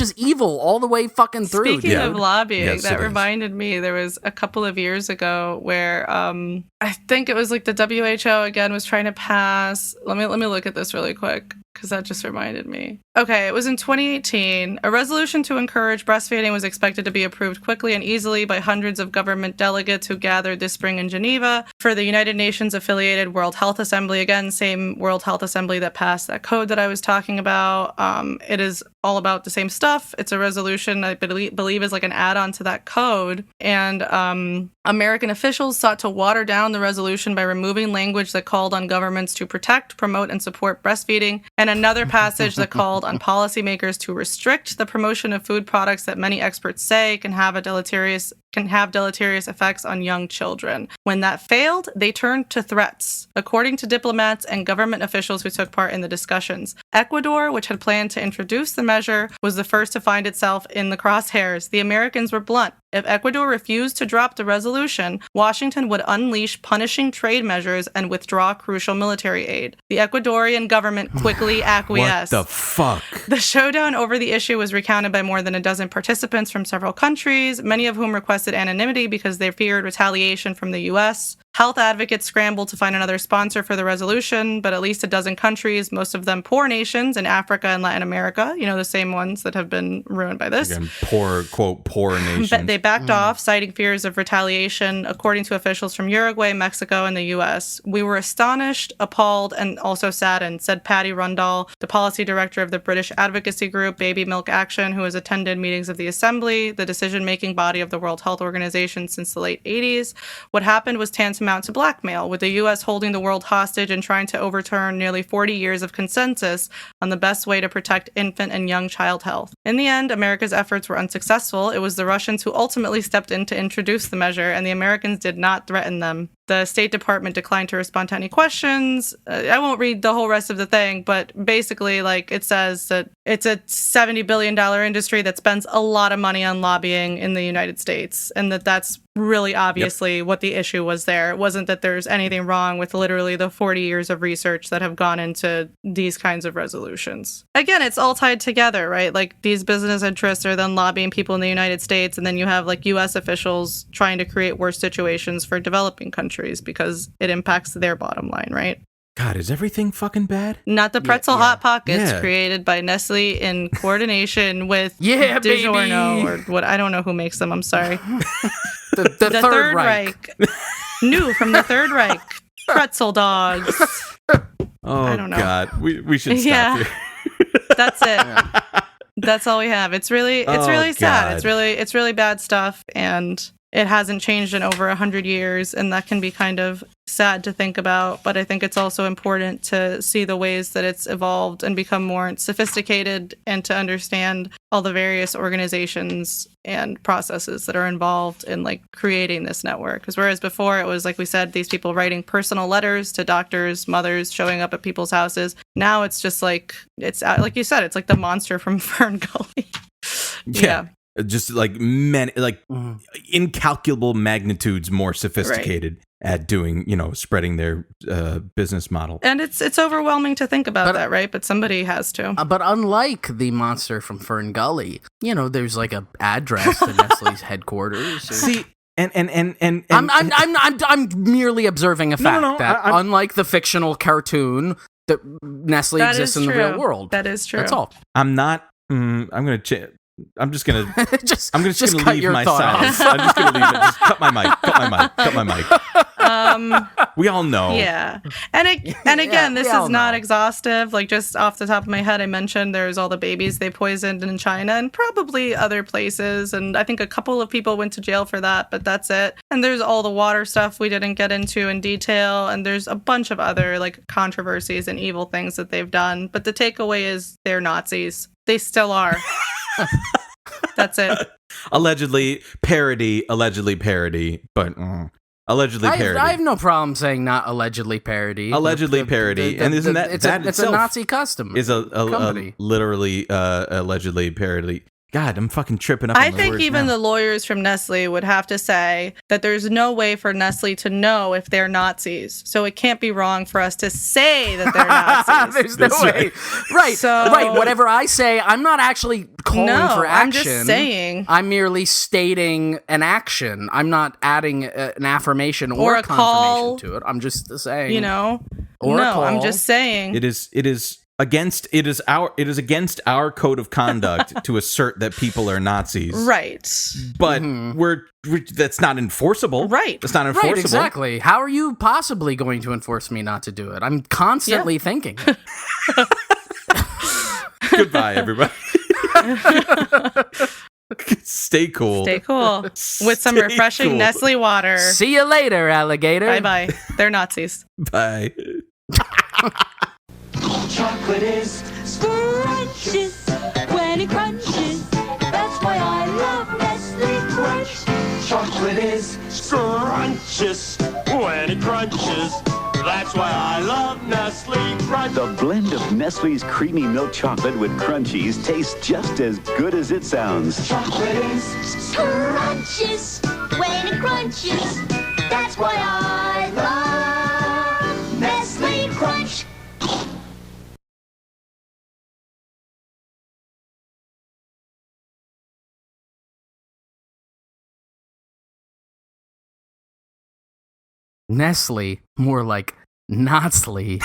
all the way fucking through. Speaking of lobbying, Yes, that it is. reminded me, there was a couple of years ago where I think it was like the WHO again was trying to pass. Let me look at this really quick, because that just reminded me. Okay, it was in 2018. A resolution to encourage breastfeeding was expected to be approved quickly and easily by hundreds of government delegates who gathered this spring in Geneva for the United Nations affiliated World Health Assembly. Again, same World Health Assembly that passed that code that I was talking about. It is all about the same stuff. It's a resolution I believe is like an add-on to that code. And American officials sought to water down the resolution by removing language that called on governments to protect, promote, and support breastfeeding, and another passage that called on policymakers to restrict the promotion of food products that many experts say can have deleterious effects on young children. When that failed, they turned to threats, according to diplomats and government officials who took part in the discussions. Ecuador, which had planned to introduce the measure, was the first to find itself in the crosshairs. The Americans were blunt. If Ecuador refused to drop the resolution, Washington would unleash punishing trade measures and withdraw crucial military aid. The Ecuadorian government quickly acquiesced. What the fuck? The showdown over the issue was recounted by more than a dozen participants from several countries, many of whom requested anonymity because they feared retaliation from the U.S. Health advocates scrambled to find another sponsor for the resolution, but at least a dozen countries, most of them poor nations in Africa and Latin America, the same ones that have been ruined by this. Again, poor, quote, poor nation. They backed off, citing fears of retaliation, according to officials from Uruguay, Mexico, and the U.S. We were astonished, appalled, and also saddened, said Patty Rundall, the policy director of the British advocacy group Baby Milk Action, who has attended meetings of the Assembly, the decision-making body of the World Health Organization since the late 80s. What happened was tantamount to blackmail, with the U.S. holding the world hostage and trying to overturn nearly 40 years of consensus on the best way to protect infant and young child health. In the end, America's efforts were unsuccessful. It was the Russians who ultimately stepped in to introduce the measure, and the Americans did not threaten them. the State Department declined to respond to any questions. I won't read the whole rest of the thing, but basically, like, it says that it's a $70 billion industry that spends a lot of money on lobbying in the United States, and that's really obviously what the issue was there. It wasn't that there's anything wrong with literally the 40 years of research that have gone into these kinds of resolutions. Again, it's all tied together, right? Like, these business interests are then lobbying people in the United States, and then you have like US officials trying to create worse situations for developing countries because it impacts their bottom line, right? God, is everything fucking bad? Not the pretzel Hot Pockets Yeah. created by Nestle in coordination with Yeah, DiGiorno baby. or what, I don't know who makes them, I'm sorry. The Third Reich. New from the Third Reich. Pretzel dogs. Oh, I don't know. God. We should stop Yeah. here. That's it. That's all we have. It's really sad. God. It's really bad stuff, and it hasn't changed in over 100 years, and that can be kind of sad to think about. But I think it's also important to see the ways that it's evolved and become more sophisticated, and to understand all the various organizations and processes that are involved in like creating this network. Because whereas before it was, like we said, these people writing personal letters to doctors, mothers, showing up at people's houses. Now it's just like, it's like you said, it's like the monster from Fern Gully. Yeah. Just like incalculable magnitudes more sophisticated at doing, spreading their business model. And it's overwhelming to think about that, right? But somebody has to. But unlike the monster from Fern Gully, there's like a address to Nestle's headquarters. See, and I'm merely observing a fact that unlike the fictional cartoon, that Nestle exists in the real world. That is true. That's all. I'm not. I'm just gonna just gonna cut leave your my thought silence. off. I'm just gonna leave it. Just cut my mic. We all know. Yeah. And again, this we all is not know. exhaustive. Like, just off the top of my head, I mentioned there's all the babies they poisoned in China and probably other places. And I think a couple of people went to jail for that, but that's it. And there's all the water stuff we didn't get into in detail. And there's a bunch of other like controversies and evil things that they've done. But the takeaway is they're Nazis. They still are. That's it. Allegedly parody, but allegedly parody. I have no problem saying not allegedly parody. Allegedly parody, and isn't that it's that it's itself a Nazi custom? is a company. literally allegedly parody. God, I'm fucking tripping up. I on the think words even now. the lawyers from Nestle would have to say that there's no way for Nestle to know if they're Nazis. So it can't be wrong for us to say that they're Nazis. There's no way. Right. So- right. Whatever I say, I'm not actually calling for action. I'm just saying. I'm merely stating an action. I'm not adding an affirmation or a confirmation call, to it. I'm just saying. Or a call. I'm just saying. It is against our code of conduct to assert that people are Nazis. Right. But we're that's not enforceable. Right. That's not enforceable. Right, exactly. How are you possibly going to enforce me not to do it? I'm constantly thinking it. Goodbye, everybody. Stay cool. Stay cool. With some Stay refreshing cool. Nestle water. See you later, alligator. Bye-bye. They're Nazis. Bye. Chocolate is scrumptious when it crunches. That's why I love Nestle Crunch. Chocolate is scrumptious when it crunches. That's why I love Nestle Crunch. The blend of Nestle's creamy milk chocolate with crunchies tastes just as good as it sounds. Chocolate is scrumptious when it crunches. That's why I love Nestle Crunch. Nestle, more like Knotzley.